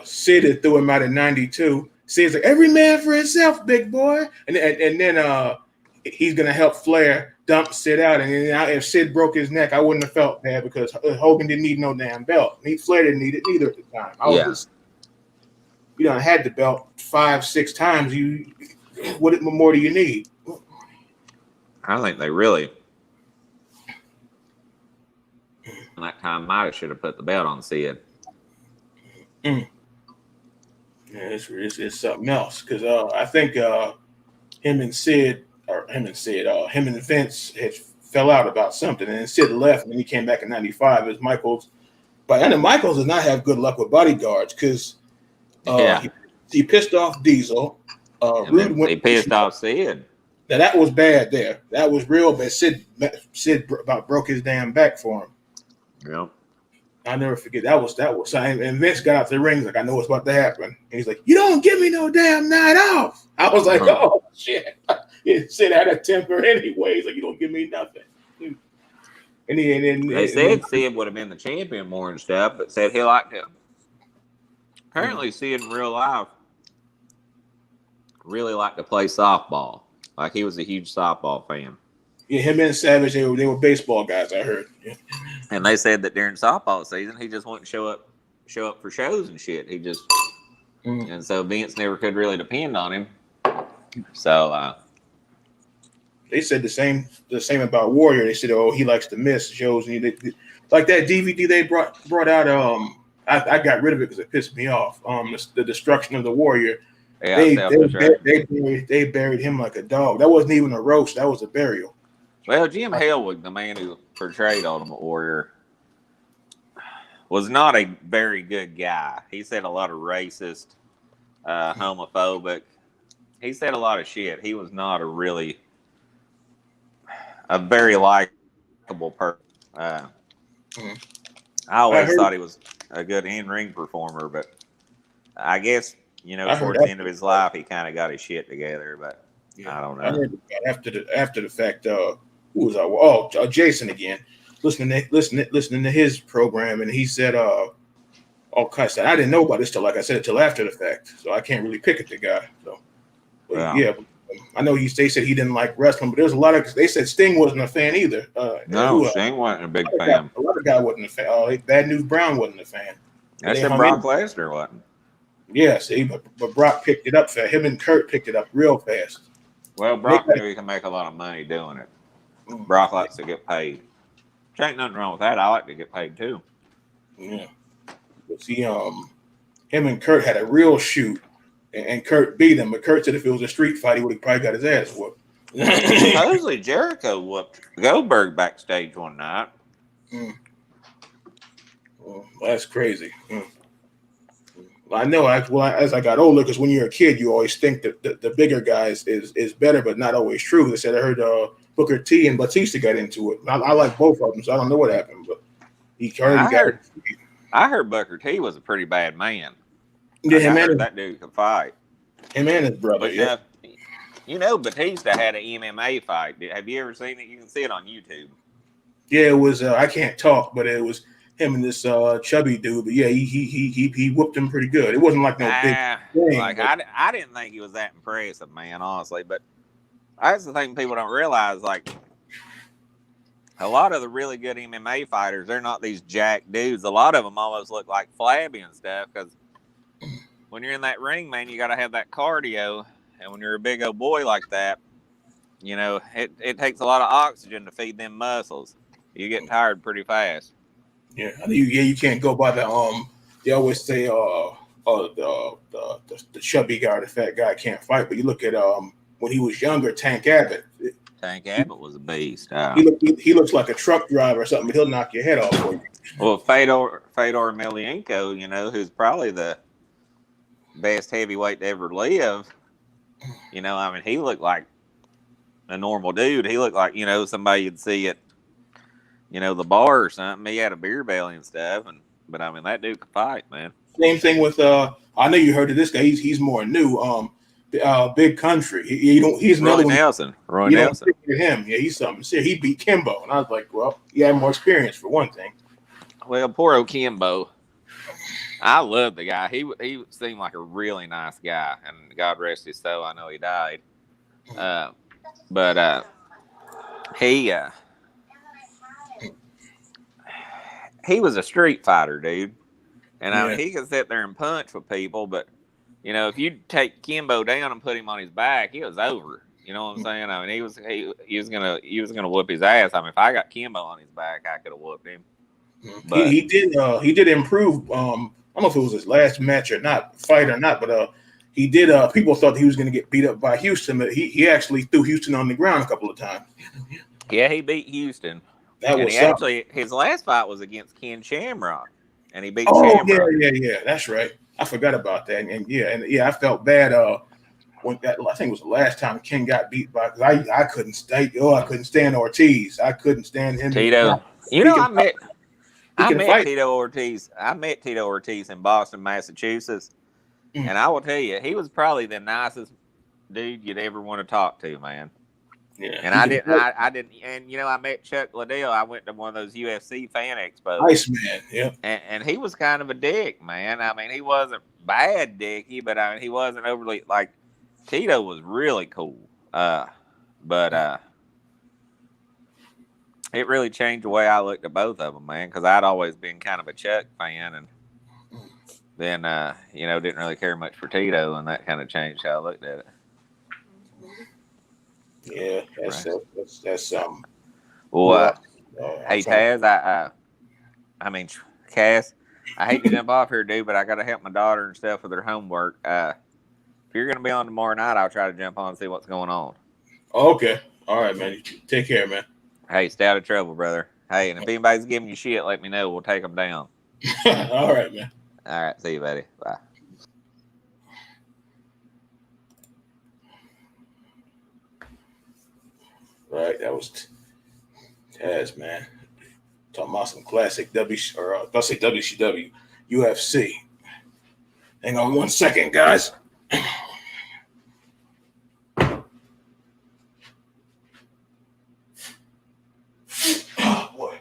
Sid had threw him out in '92. Sid's like, "Every man for himself, big boy," and then he's gonna help Flair dump Sid out, and then if Sid broke his neck, I wouldn't have felt bad because Hogan didn't need no damn belt. Flair didn't need it either at the time. You done had the belt 5-6 times. What more do you need? I think they really that time might have should have put the belt on Sid. Yeah, it's something else because I think him and Vince had fell out about something, and then Sid left, and then he came back in '95 as Michaels. But and Michaels did not have good luck with bodyguards because he pissed off Diesel. He pissed off Sid. Now that was bad. There, that was real bad. Sid about broke his damn back for him. Yep. I'll never forget that was and Vince got out the ring like I know what's about to happen, and he's like, "You don't give me no damn night off." I was like, "Oh shit!" Sid had a temper anyways. Like, you don't give me nothing. And they said Sid would have been the champion more and stuff, but said he liked him. Apparently, Sid in real life really liked to play softball. Like he was a huge softball fan. Yeah, him and Savage, they were baseball guys. I heard. Yeah. And they said that during softball season, he just wouldn't show up for shows and shit. He just and so Vince never could really depend on him. So they said the same about Warrior. They said, "Oh, he likes to miss shows." And like that DVD they brought out. I got rid of it because it pissed me off. The Destruction of the Warrior. Yeah, they buried him like a dog. That wasn't even a roast. That was a burial. Well, Jim Hellwig, the man who portrayed Ultimate Warrior, was not a very good guy. He said a lot of racist, homophobic. He said a lot of shit. He was not a very likable person. I always thought he was a good in-ring performer, but I guess, towards the end of his life, he kind of got his shit together, but I don't know. I heard after the fact, who was I? Oh, Jason again. Listening to his program, and he said, all kinds of. I didn't know about this till, like I said, till after the fact, so I can't really pick at the guy. So, but I know they said he didn't like wrestling, but there's a lot of they said Sting wasn't a fan either. No, Sting wasn't a big a fan. lot of guy wasn't a fan. Bad News Brown wasn't a fan. I said Brock Lesnar wasn't. Yeah, see, but Brock picked it up fast. Him and Kurt picked it up real fast. Well, Brock knew he can make a lot of money doing it. Brock likes to get paid. There ain't nothing wrong with that. I like to get paid too. Yeah. But see, him and Kurt had a real shoot, and Kurt beat him. But Kurt said if it was a street fight, he would have probably got his ass whooped. Supposedly Jericho whooped Goldberg backstage one night. Well, that's crazy. Well, I know. As I got older, because when you're a kid, you always think that the bigger guys is better, but not always true. They said I heard Booker T and Batista got into it. I like both of them, so I don't know what happened, but I heard Booker T was a pretty bad man. Yeah, I heard that dude could fight. Him and his brother. But yeah. Batista had an MMA fight. Have you ever seen it? You can see it on YouTube. Yeah, it was. I can't talk, but it was him and this chubby dude. But yeah, he whooped him pretty good. It wasn't like no big thing. Like I didn't think he was that impressive, man. Honestly, but that's the thing people don't realize. Like a lot of the really good MMA fighters, they're not these jack dudes. A lot of them almost look like flabby and stuff because when you're in that ring, man, you got to have that cardio. And when you're a big old boy like that, it takes a lot of oxygen to feed them muscles. You get tired pretty fast. Yeah, you can't go by the They always say the chubby guy, the fat guy can't fight. But you look at when he was younger, Tank Abbott. Tank Abbott was a beast. He looks like a truck driver or something, but he'll knock your head off for you. Well, Fedor Emelianenko, who's probably the best heavyweight to ever live. He looked like a normal dude. He looked like, somebody you'd see at, the bar or something. He had a beer belly and stuff. But that dude could fight, man. Same thing with, I know you heard of this guy. He's more new. Big Country. He's another Roy Nelson. Roy Nelson. Him. Yeah, he's something serious. He beat Kimbo. And I was like, well, he had more experience for one thing. Well, poor old Kimbo. I love the guy. He seemed like a really nice guy, and God rest his soul. I know he died, but he was a street fighter, dude, and he could sit there and punch with people. But if you take Kimbo down and put him on his back, he was over. You know what I'm saying? He was gonna whoop his ass. If I got Kimbo on his back, I could have whooped him. But he did improve. I don't know if it was his last match or not, but he did. People thought he was going to get beat up by Houston, but he actually threw Houston on the ground a couple of times. Yeah, he beat Houston. His last fight was against Ken Shamrock, and he beat Shamrock. Yeah, that's right. I forgot about that, and I felt bad. When I think it was the last time Ken got beat by, because I couldn't stand Ortiz. I couldn't stand him. Tito. I met Tito Ortiz. I met Tito Ortiz in Boston, Massachusetts, and I will tell you, he was probably the nicest dude you'd ever want to talk to, man. Yeah, and I didn't. And I met Chuck Liddell. I went to one of those UFC fan expos. Nice man, yeah. And he was kind of a dick, man. He wasn't bad dicky, but he wasn't overly like. Tito was really cool, but it really changed the way I looked at both of them, man, because I'd always been kind of a Chuck fan, and then, didn't really care much for Tito, and that kind of changed how I looked at it. Yeah, that's Well, hey, Taz, Cass, I hate to jump off here, dude, but I got to help my daughter and stuff with her homework. If you're going to be on tomorrow night, I'll try to jump on and see what's going on. Okay. All right, man. Take care, man. Hey, stay out of trouble, brother. Hey, and if anybody's giving you shit, let me know. We'll take them down. All right, man. All right. See you, buddy. Bye. Right. That was Taz, man. Talking about some classic WCW, UFC. Hang on 1 second, guys. Oh, boy.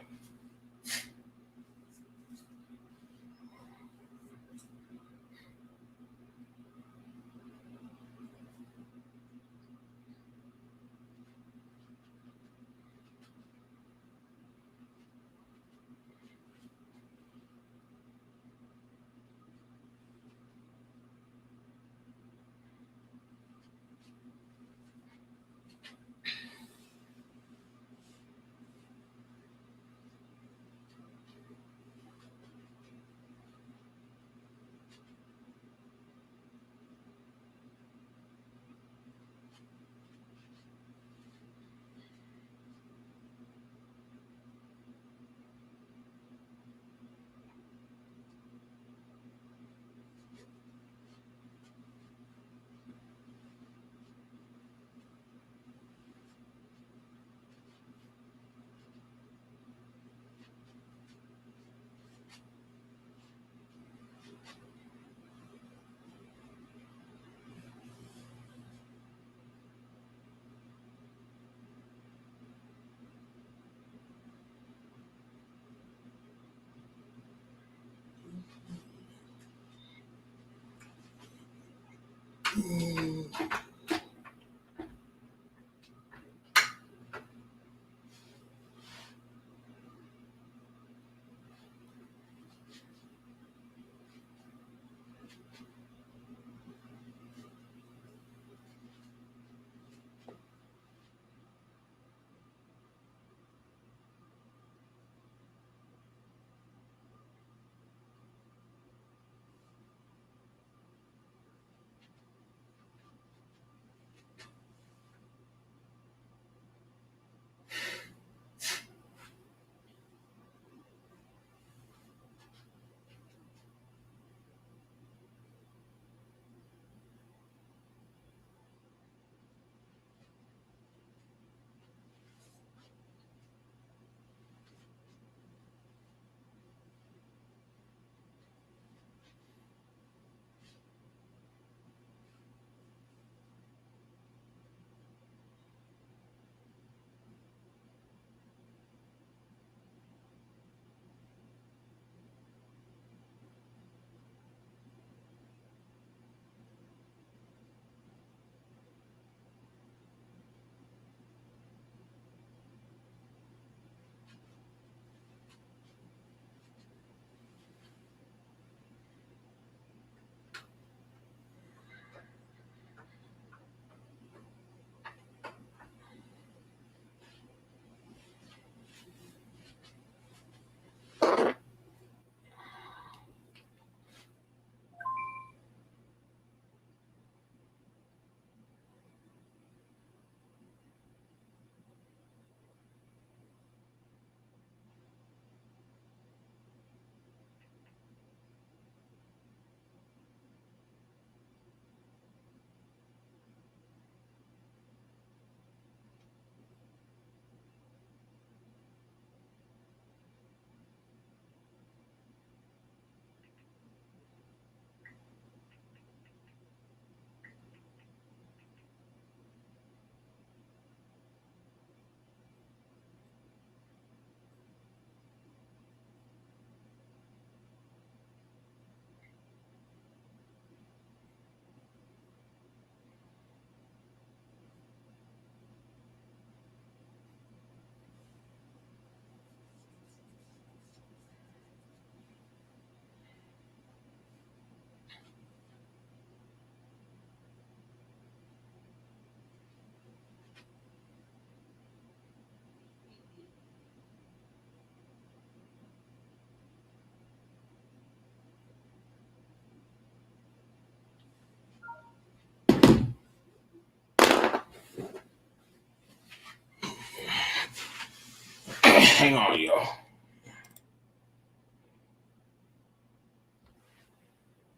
Hang on, y'all.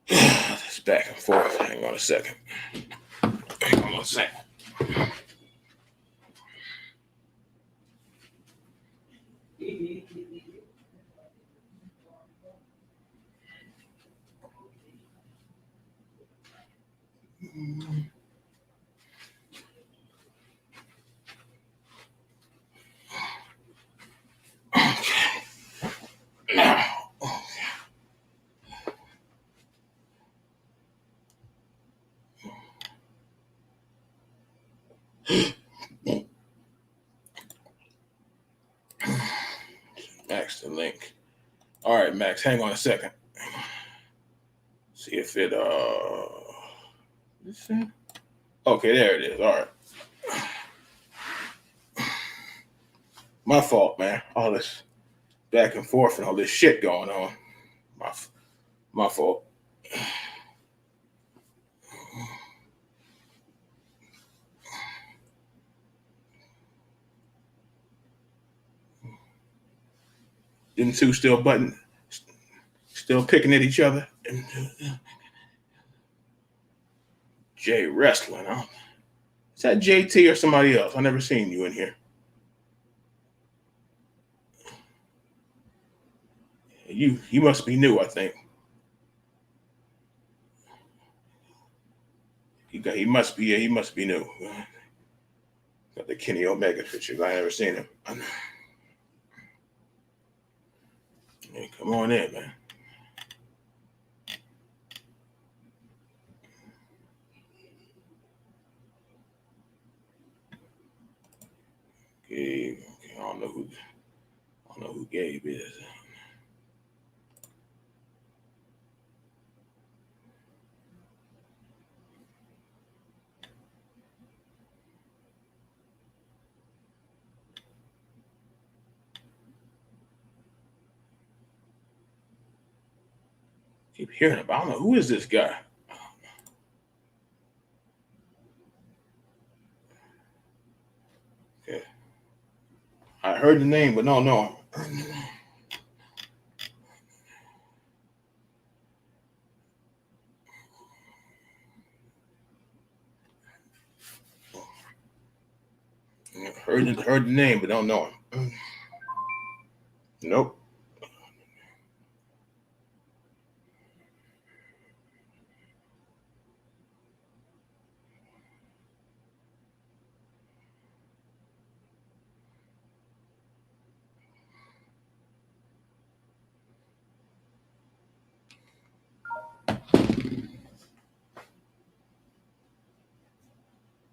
It's back and forth. Hang on a second. Hang on 1 second. Now, Max the link. All right, Max, hang on a second. See if it okay, there it is. All right. My fault, man. All this back and forth and all this shit going on. My fault. Them two still picking at each other. Jay wrestling, huh? Is that JT or somebody else? I never seen you in here. You must be new, I think. He must be new. Got the Kenny Omega pictures. I never seen him. Hey, come on in, man. Gabe. Okay, I don't know who Gabe is. Keep hearing about. I don't know who is this guy. Okay. I heard the name, but don't know him. Heard the name, but don't know him. Nope.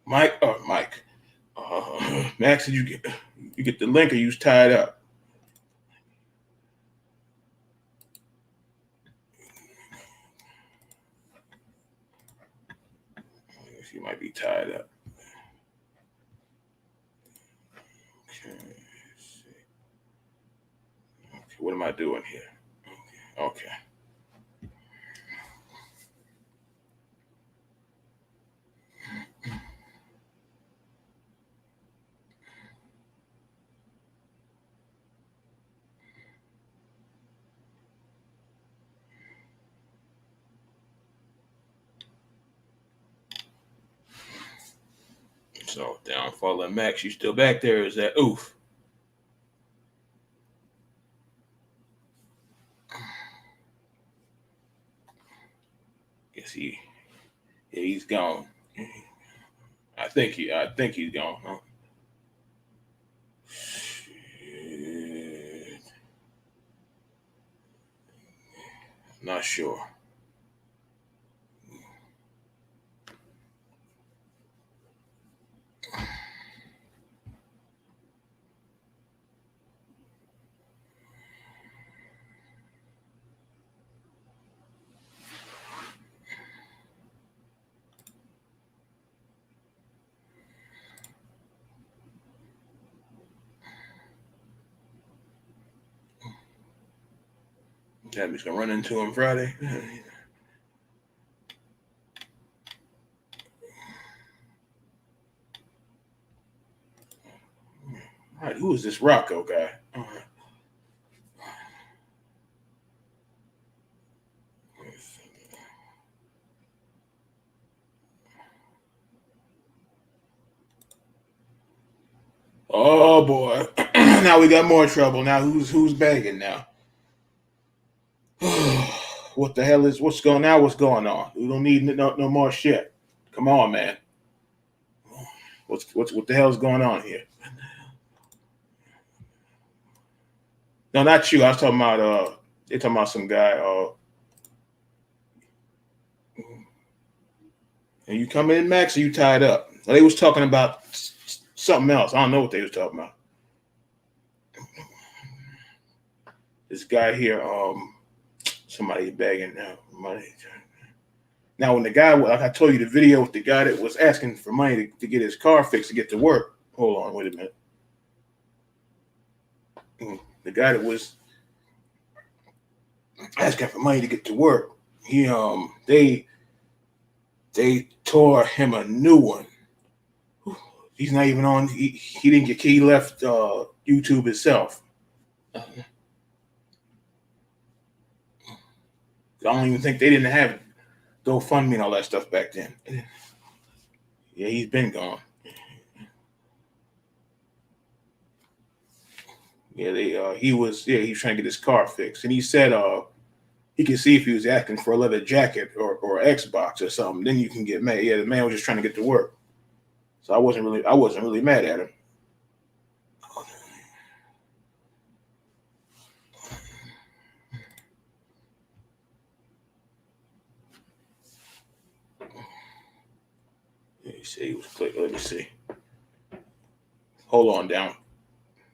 Mike. Max, did you get the link or you was tied up? I guess you might be tied up. Okay, let's see. Okay, what am I doing here? Okay. So downfall of Max, you still back there? Is that oof? Guess he's gone. I think he's gone. Huh? Shit. Not sure. Tabby's gonna run into him Friday. All right, who is this Rocco guy? Oh boy, now we got more trouble. Now who's begging now? What the hell is what's going now? What's going on? We don't need no more shit. Come on, man. What the hell's going on here? No, not you. I was talking about they're talking about some guy. And you coming in, Max, or you tied up? They was talking about something else. I don't know what they was talking about. This guy here, somebody begging now money. Now, when the guy, like I told you, the video with the guy that was asking for money to get his car fixed to get to work. Hold on, wait a minute. The guy that was asking for money to get to work, they tore him a new one. He's not even on. He didn't get. He left YouTube itself. I don't even think they didn't have GoFundMe and all that stuff back then. Yeah, he's been gone. Yeah, he was trying to get his car fixed, and he said he could see if he was asking for a leather jacket or Xbox or something. Then you can get mad. Yeah, the man was just trying to get to work, so I wasn't really mad at him. He said he was click. Let me see. Hold on down.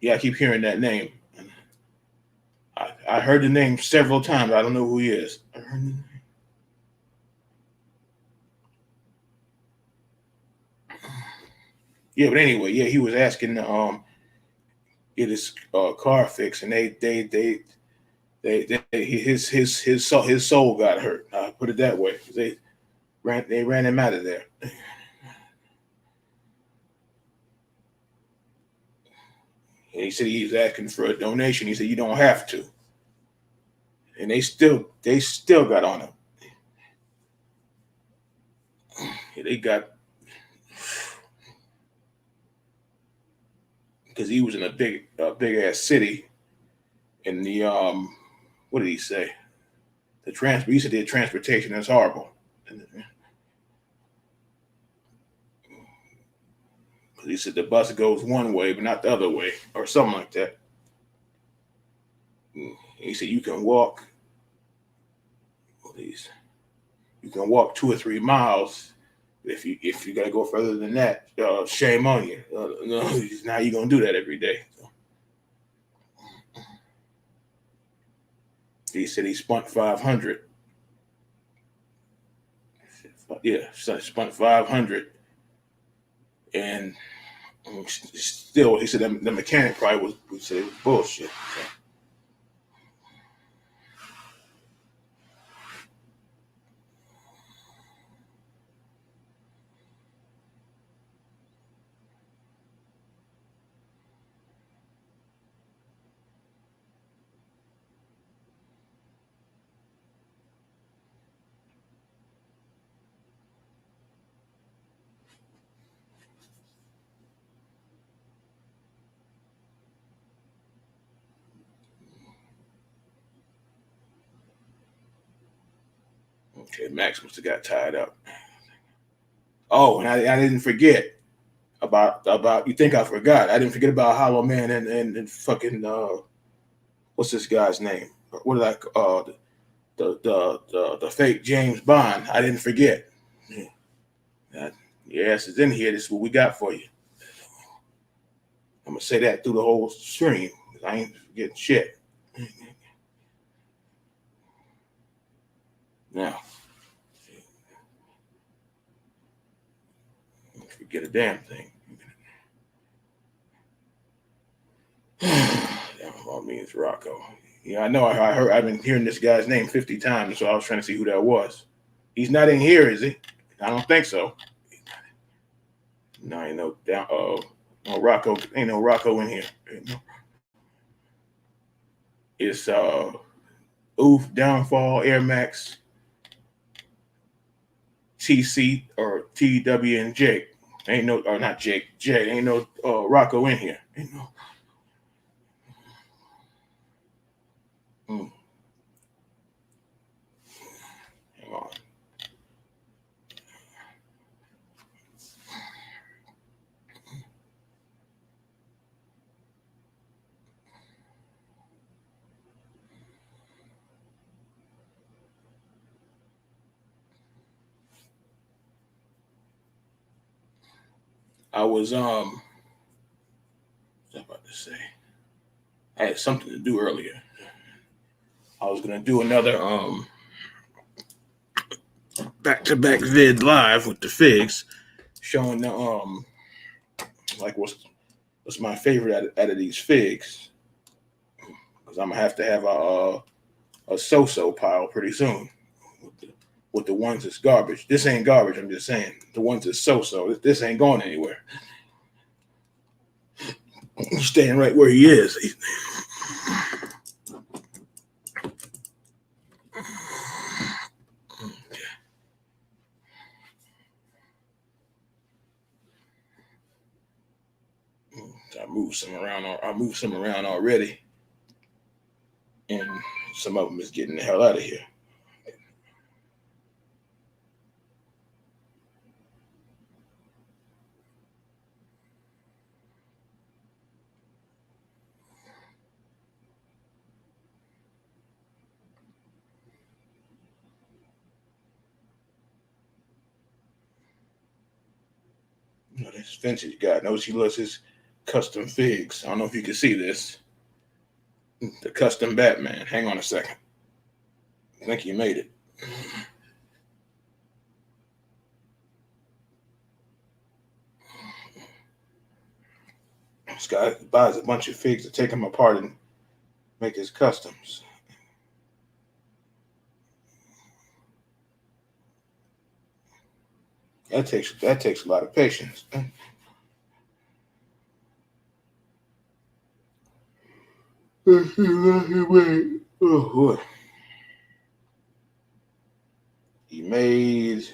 Yeah, I keep hearing that name. I heard the name several times. I don't know who he is. Yeah, but anyway, yeah, he was asking get his car fixed, and his soul got hurt. Put it that way. They ran him out of there. And he said he was asking for a donation. He said you don't have to, and they still got on him. Yeah, they got because he was in a big ass city. In the what did he say? He said the transportation is horrible. He said the bus goes one way, but not the other way, or something like that. He said you can walk. Please, you can walk 2 or 3 miles. If you gotta go further than that, shame on you. No, now you're gonna do that every day. He said he spent 500. Yeah, spent 500, and still, he said that the mechanic probably would say it was bullshit. So. Okay, Max must have got tied up. Oh, and I didn't forget about. You think I forgot? I didn't forget about Hollow Man and fucking what's this guy's name? What did I the fake James Bond? I didn't forget. Yes, it's in here. This is what we got for you. I'm gonna say that through the whole stream. I ain't forgetting shit. Now. Forget a damn thing. That all means Rocco. Yeah, I know. I've been hearing this guy's name 50 times, so I was trying to see who that was. He's not in here, is he? I don't think so. No, I know. Oh, Rocco, ain't no Rocco in here. It's Oof, Downfall, Air Max, TC or TW and Jake. Ain't no, or not Jake, Jay. Ain't no Rocco in here. Ain't no. Hang on. I was what was I about to say? I had something to do earlier. I was gonna do another back-to-back vid live with the figs, showing the like what's my favorite out of these figs, because I'm gonna have to have a so-so pile pretty soon with the ones that's garbage. This ain't garbage. I'm just saying the ones that's so-so. This ain't going anywhere. He's staying right where he is. I moved some around. I moved some around already, and some of them is getting the hell out of here. You know, this vintage guy knows he loves his custom figs. I don't know if you can see this. The custom Batman. Hang on a second. I think he made it. This guy buys a bunch of figs to take them apart and make his customs. That takes a lot of patience. Oh boy. He made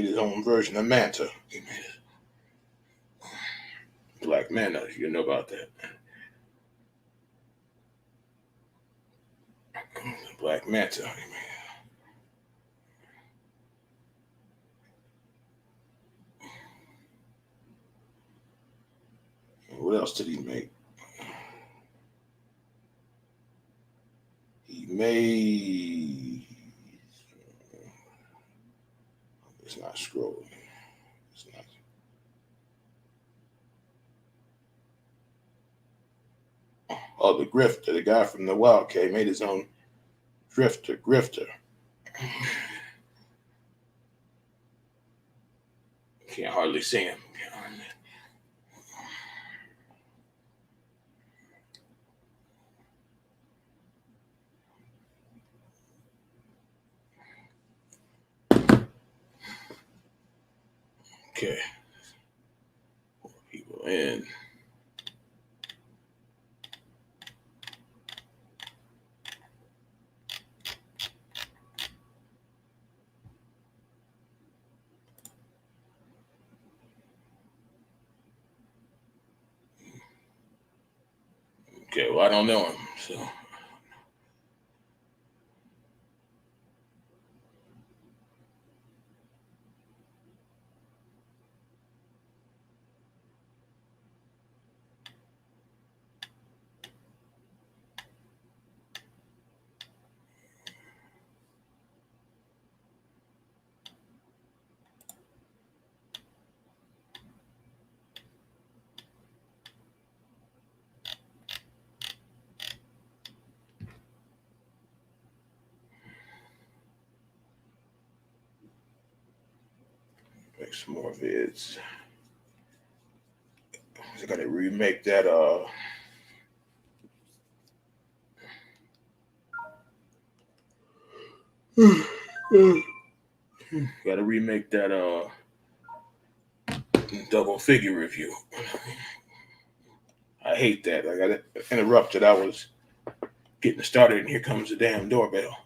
his own version of Manta. He made it. Black Manta, you know about that. Black Manta. What else did he make? He made. It's not scrolling. It's not. Oh, the Grifter, the guy from the Wildcat, made his own Grifter. Can't hardly see him. Okay. More people in. Okay, well, I don't know him, so. Make some more vids. I gotta remake that gotta remake that double figure review. I hate that. I got interrupted. I was getting started and here comes the damn doorbell.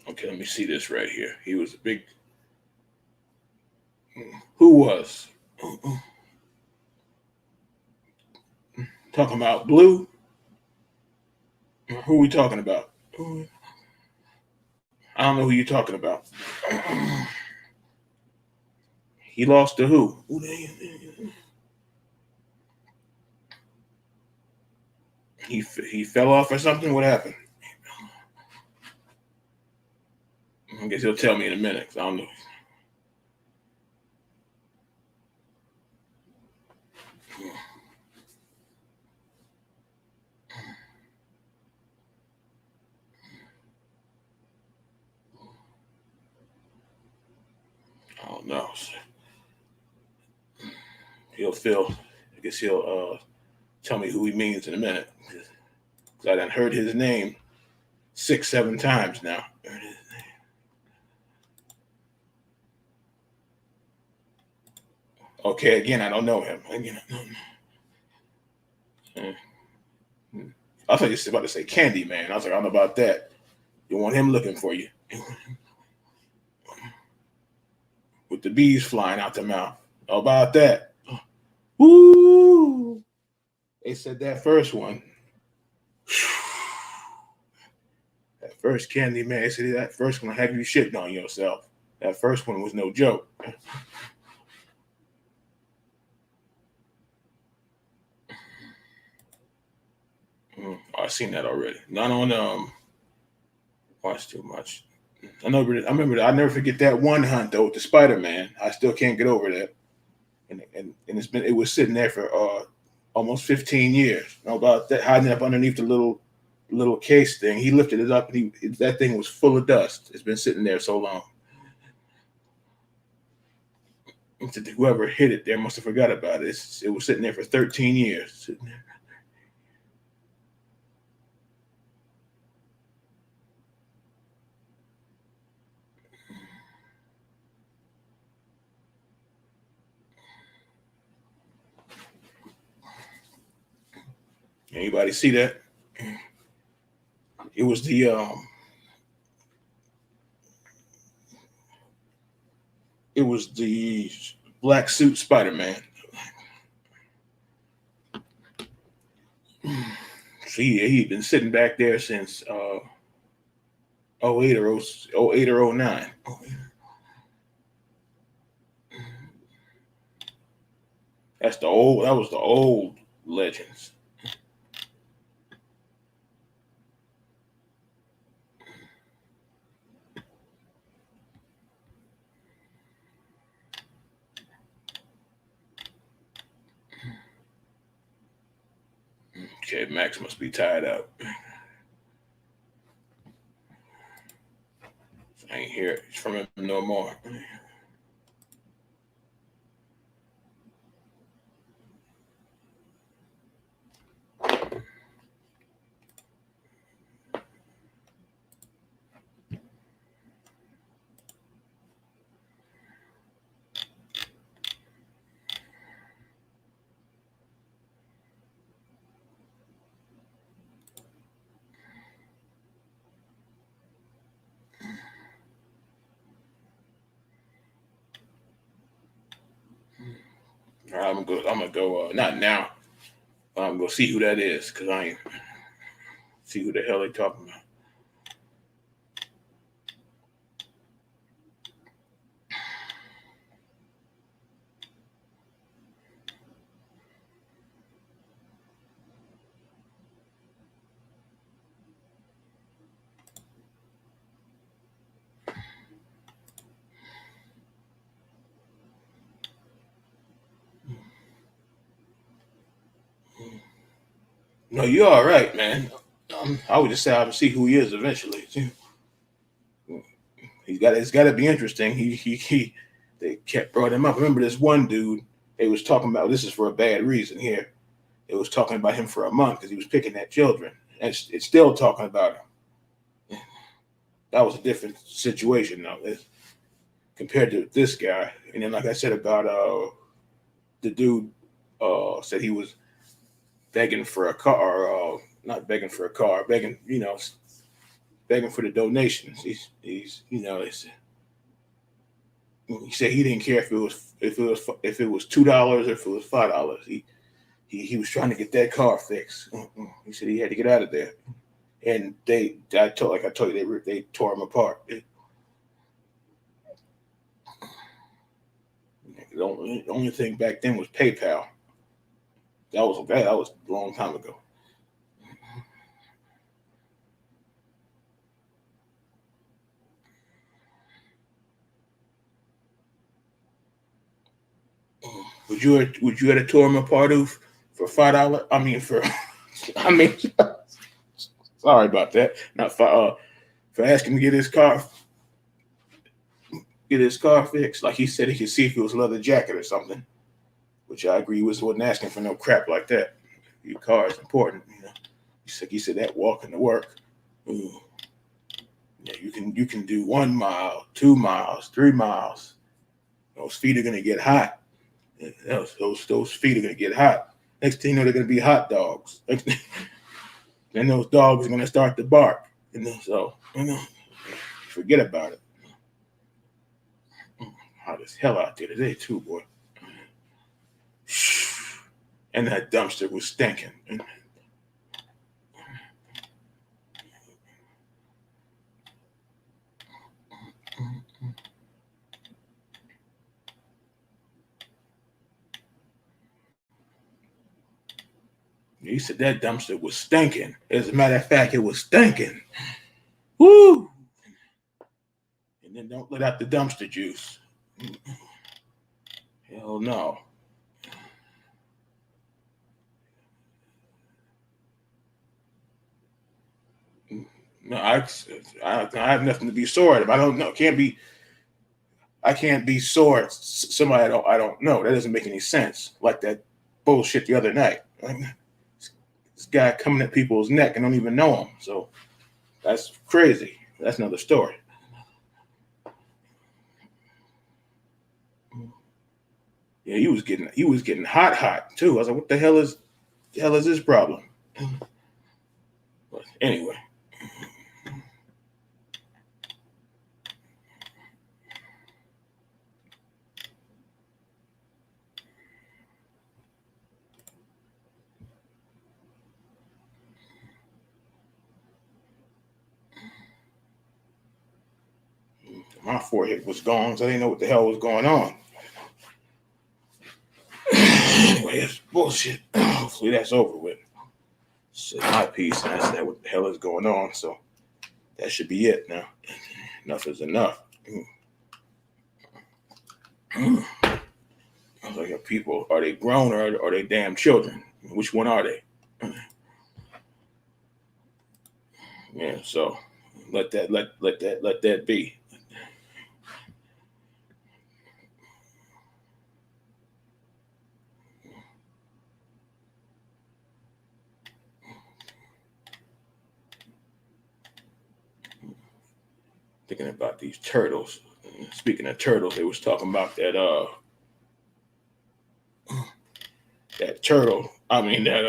Okay, let me see this right here. He was a big. Who was? Talking about Blue? Who we talking about? I don't know who you're talking about. He lost to who? He fell off or something? What happened? I guess he'll tell me in a minute. I don't know. I don't know. I guess he'll tell me who he means in a minute. Because I done heard his name 6-7 times now. Okay, again, I don't know him. Again, I don't know. I thought you were about to say Candyman. I was like, I don't know about that. You want him looking for you. With the bees flying out the mouth. How about that? Woo! They said that first one. That first Candyman, they said that first one have you shitting on yourself. That first one was no joke. I've seen that already. Not on watch too much. I remember I never forget that one hunt though with the Spider-Man. I still can't get over that. And it was sitting there for almost 15 years. How about that, hiding up underneath the little case thing. He lifted it up and that thing was full of dust. It's been sitting there so long. Whoever hit it there must have forgot about it. It was sitting there for 13 years. Sitting there. Anybody see that? It was the black suit Spider-Man. So he'd been sitting back there since 08 or 09. That was the old Legends. Okay, Max must be tied up. I ain't hear it from him no more. I'm gonna go. Not now. I'm gonna see who that is because I ain't see who the hell they talking about. No, you're all right, man. I would just say I would see who he is eventually. It's got to be interesting. They kept brought him up. I remember this one dude. They was talking about this is for a bad reason here. It was talking about him for a month because he was picking at children. And it's still talking about him. That was a different situation though, compared to this guy. And then, like I said about the dude said he was begging for a car, not begging for a car, begging begging for the donations. He's he said he didn't care if it was $2 or if it was $5. He was trying to get that car fixed. He said he had to get out of there. And I told you, they tore him apart. The only thing back then was PayPal. That was a long time ago. Would you have tore him apart for $5? Sorry about that. Not for asking to get his car fixed. Like he said, he could see if it was a leather jacket or something, which I agree wasn't asking for no crap like that. Your car is important, He said that walking to work. Yeah, you can do 1 mile, 2 miles, 3 miles. Those feet are gonna get hot. Those feet are gonna get hot. Next thing you know, they're gonna be hot dogs. Then those dogs are gonna start to bark. So forget about it. Hot as hell out there today too, boy. And that dumpster was stinking. He said that dumpster was stinking. As a matter of fact, it was stinking. Woo! And then don't let out the dumpster juice. Hell no. No, I have nothing to be sore at. I don't know. I can't be sore at somebody I don't know. That doesn't make any sense. Like that bullshit the other night. This guy coming at people's neck and don't even know him. So that's crazy. That's another story. Yeah, he was getting hot too. I was like, what the hell is this problem? But anyway. My forehead was gone, so I didn't know what the hell was going on. Anyway, it's bullshit. Hopefully that's over with. Said my piece, and I said what the hell is going on. So that should be it now. Enough is enough. I was like, people, are they grown or are they damn children? Which one are they? Yeah, so let that be. Thinking about these turtles. Speaking of turtles, they was talking about that turtle. I mean that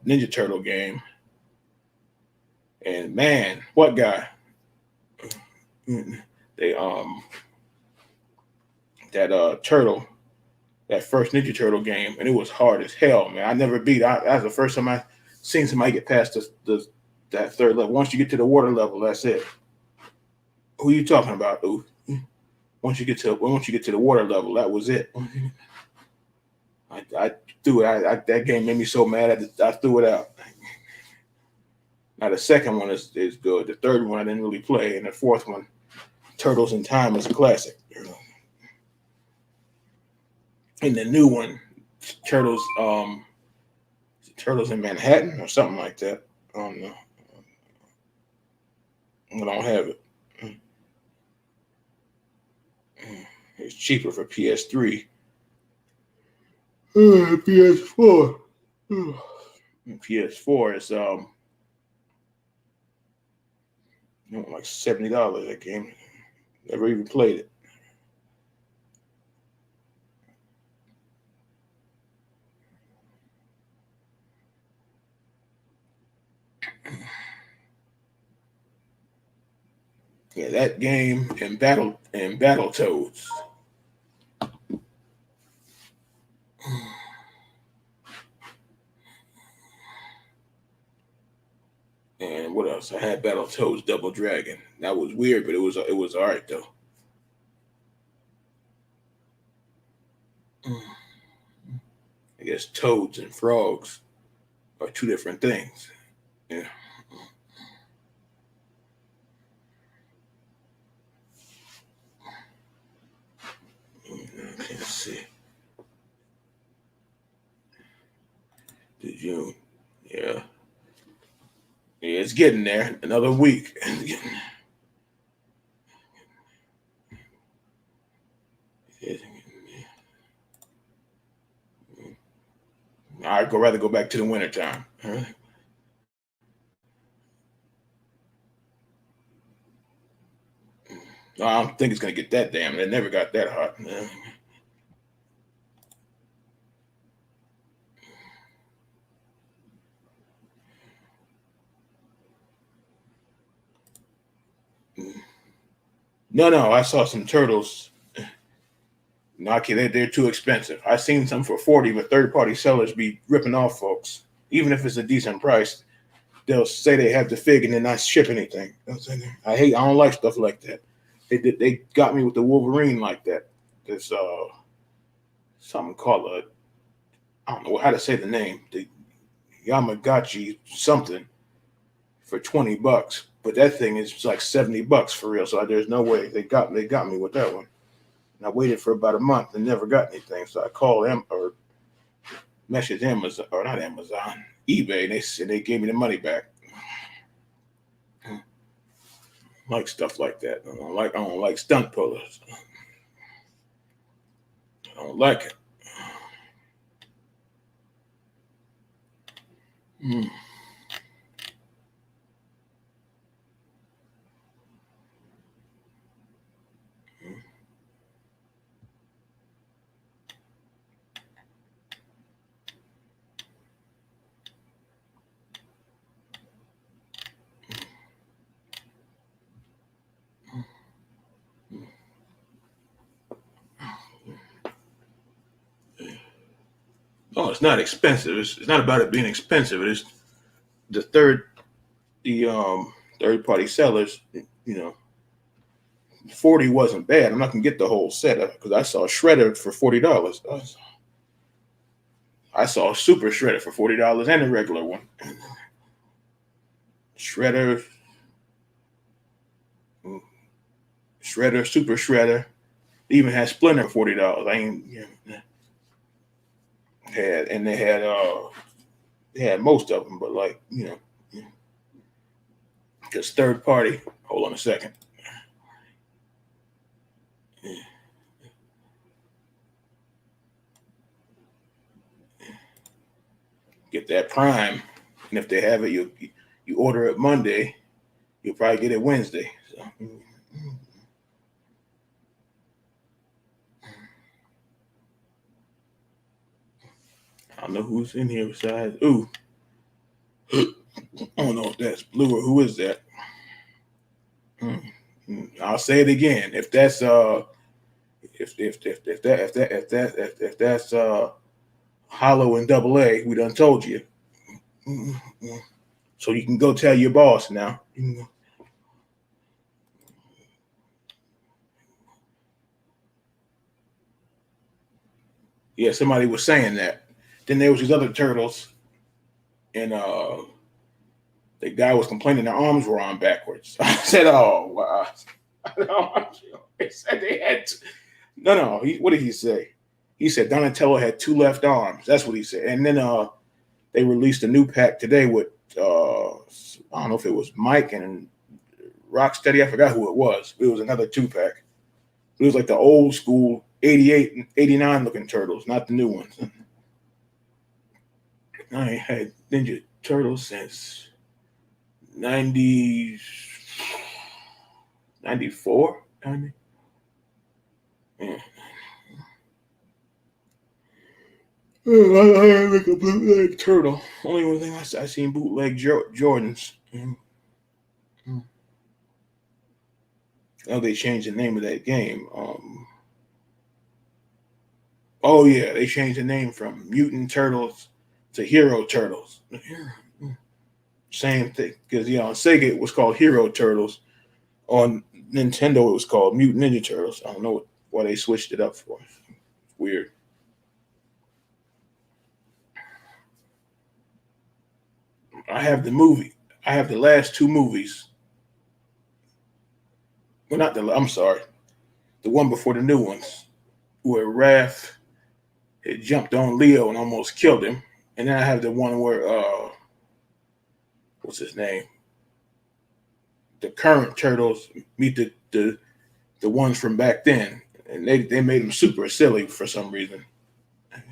Ninja Turtle game. And man, what guy? They that turtle, that first Ninja Turtle game, and it was hard as hell, man. I never beat. That's the first time I seen somebody get past that third level. Once you get to the water level, that's it. Who are you talking about, dude? Once you get to the water level, that was it. I threw it. That game made me so mad. I threw it out. Now the second one is good. The third one I didn't really play, and the fourth one, Turtles in Time, is a classic. And the new one, Turtles, Turtles in Manhattan or something like that. I don't know. I don't have it. It's cheaper for PS3. PS4. PS4 is like $70 that game. Never even played it. Yeah, that game and Battletoads. And what else? I had Battletoads Double Dragon. That was weird, but it was all right though. I guess toads and frogs are two different things. Yeah. Let's see. Did you? Yeah. Yeah, it's getting there. Another week. I'd rather go back to the wintertime. I don't think it's gonna get that damn. It never got that hot. No. I saw some turtles. No, okay, they're too expensive. I've seen some for 40, but third-party sellers be ripping off folks. Even if it's a decent price, they'll say they have the fig and then not ship anything. I don't like stuff like that. They got me with the Wolverine like that. There's something called I don't know how to say the name. The Yamagachi something for $20, but that thing is like $70 for real. So there's no way they got me with that one. And I waited for about a month and never got anything. So I called them or messaged Amazon or not Amazon, eBay, and they said they gave me the money back. Like stuff like that. I don't like stunt pullers. I don't like it. Oh, it's not expensive. It's not about it being expensive. It is the third party sellers. 40 wasn't bad. I'm not gonna get the whole set because I saw Shredder for $40. I saw a Super Shredder for $40 and a regular one. Shredder, Super Shredder. They even had Splinter for $40. They had most of them, but because third party. Hold on a second. Get that Prime, and if they have it, you order it Monday, you'll probably get it Wednesday. So. I don't know who's in here besides. Ooh, I don't know if that's Blue or who is that. I'll say it again. If that's if that's Hollow and Double A, we done told you. So you can go tell your boss now. Yeah, somebody was saying that. Then there was these other turtles, and the guy was complaining their arms were on backwards. I said, "Oh, wow." They said they had to. No. What did he say? He said Donatello had 2 left arms. That's what he said. And then they released a new pack today with I don't know if it was Mike and Rocksteady. I forgot who it was. It was another 2-pack. It was like the old school 88 and 89 looking turtles, not the new ones. I ain't had Ninja Turtles since 90, 94, 90. Yeah. I like a bootleg turtle. Only one thing I seen bootleg Jordans. Oh, they changed the name of that game. Oh yeah, they changed the name from Mutant Turtles to Hero Turtles. Same thing, because on Sega it was called Hero Turtles. On Nintendo it was called Mutant Ninja Turtles. I don't know why they switched it up for. Weird. I have the movie. I have the last 2 movies. Well, not the. I'm sorry, the one before the new ones, where Raph had jumped on Leo and almost killed him, and then I have the one where what's his name? The current turtles meet the ones from back then, and they made them super silly for some reason. I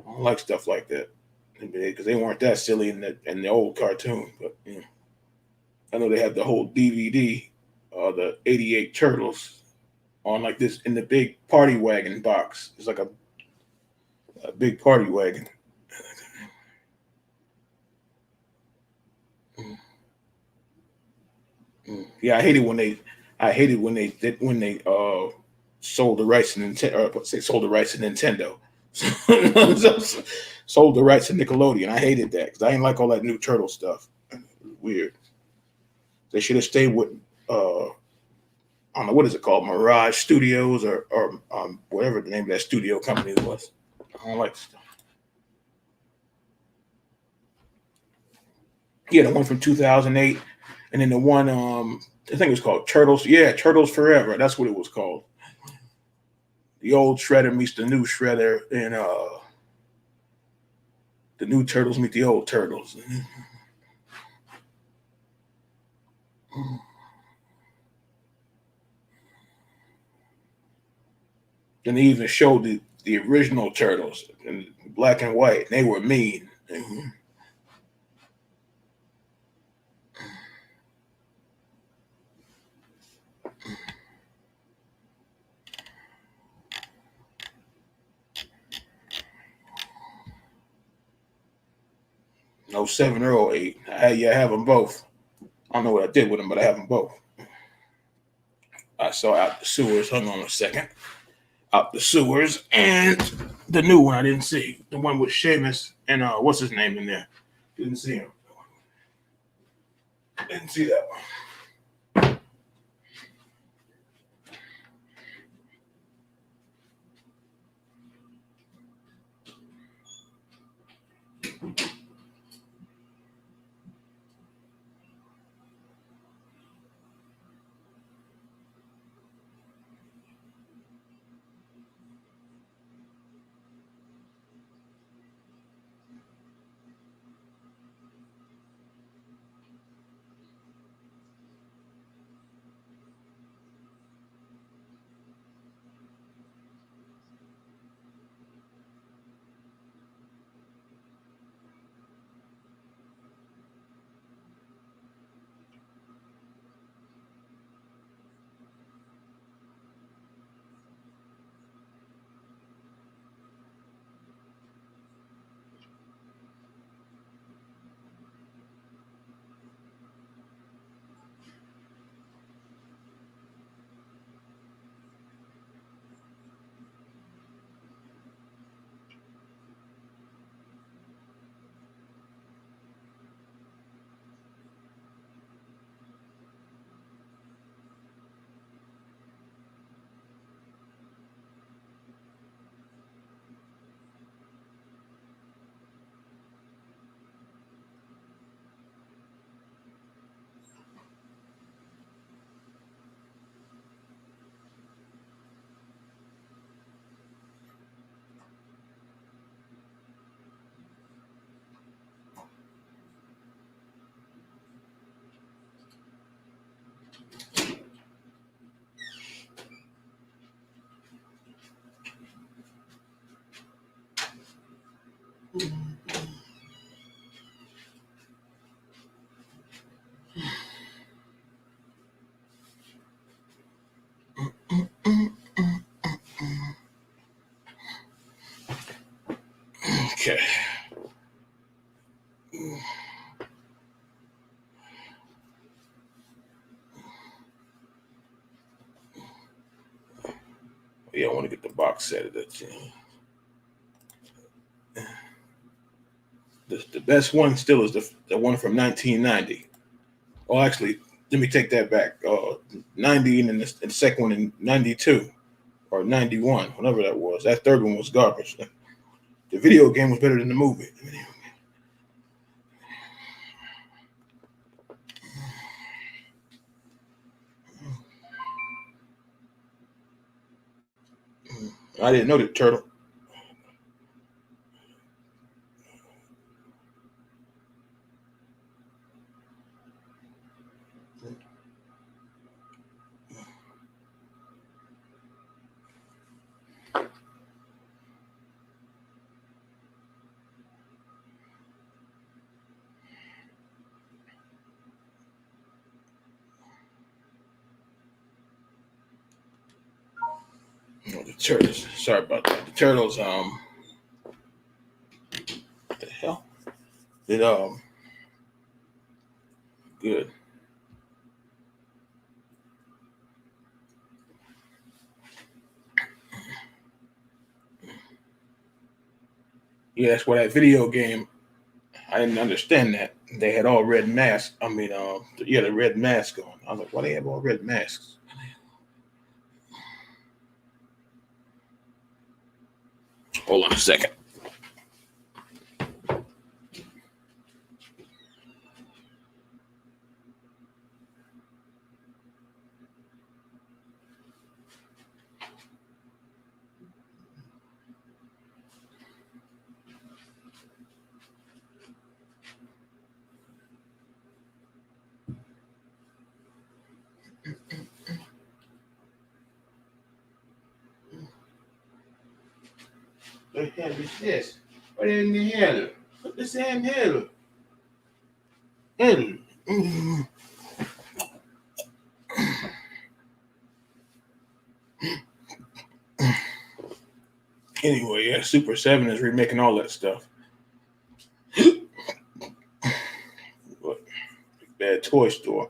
don't like stuff like that because they weren't that silly in the old cartoon. But I know they have the whole DVD, the '88 Turtles, on like this in the big party wagon box. It's like a big party wagon. Yeah, I hated when they sold the rights to Nintendo. Sold the rights to Nintendo. Sold the rights to Nickelodeon. I hated that because I didn't like all that new turtle stuff. Weird. They should have stayed with I don't know what is it called, Mirage Studios or whatever the name of that studio company was. I don't like stuff. Yeah, the one from 2008, and then the one I think it was called Turtles. Yeah, Turtles Forever. That's what it was called. The old Shredder meets the new Shredder, and the new Turtles meet the old Turtles. And they even showed the original Turtles in black and white. And they were mean. No 7 or 8. I have them both. I don't know what I did with them, but I have them both. I saw Out the Sewers. Hang on a second. Out the Sewers and the new one I didn't see. The one with Sheamus and what's his name in there? Didn't see him. Didn't see that one. Yeah, I want to get the box set of it. The best one still is the one from 1990. Well, actually, let me take that back. 90 and the second one in 92 or 91, whatever that was. That third one was garbage. The video game was better than the movie. I didn't know the turtle. Oh, the turtles. Sorry about that. The turtles. What the hell? It good. Yeah, that's why that video game. I didn't understand that they had all red masks. I mean, yeah, the red mask on. I was like, why they have all red masks? Hold on a second. What the hell is this? What in the hell? What the same hell? Hell. Anyway, yeah, Super 7 is remaking all that stuff. But bad toy store.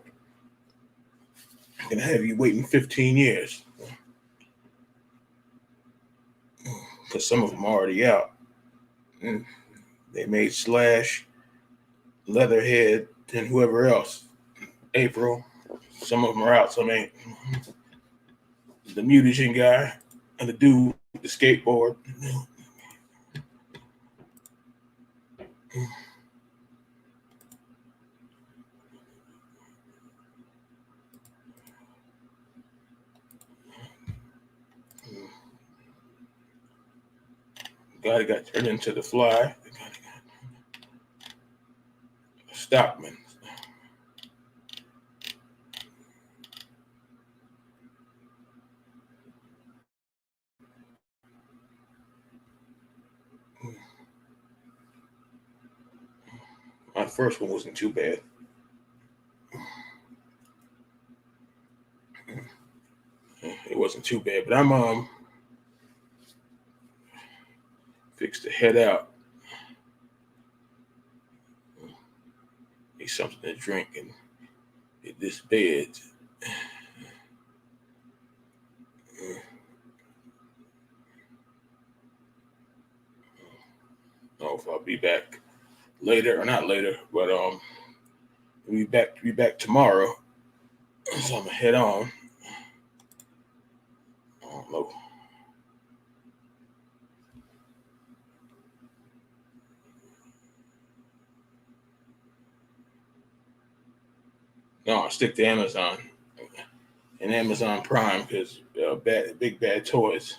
Gonna have you waiting 15 years. Because some of them are already out. They made Slash, Leatherhead, and whoever else. April. Some of them are out, some ain't. The mutagen guy and the dude with the skateboard. Guy got turned into the Fly. Stockman. My first one wasn't too bad. It wasn't too bad, but I'm fixed to head out. Need something to drink and hit this bed. I don't know if I'll be back later or not later, but we'll be back tomorrow. So I'm gonna head on. I don't know. No, I stick to Amazon and Amazon Prime because big bad toys.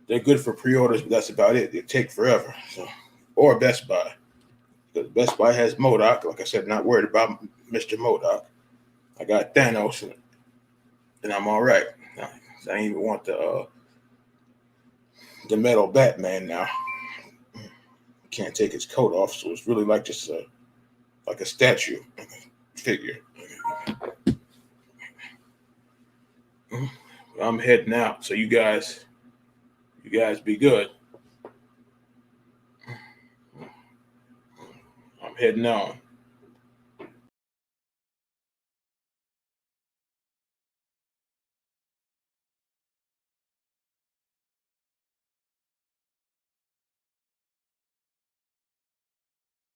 They're good for pre-orders, but that's about it. They take forever. So, or Best Buy. Because Best Buy has MODOK. Like I said, not worried about Mr. MODOK. I got Thanos, and I'm all right. I don't even want the metal Batman now. Can't take his coat off, so it's really like just like a statue, like a figure. I'm heading out, so you guys be good. I'm heading on.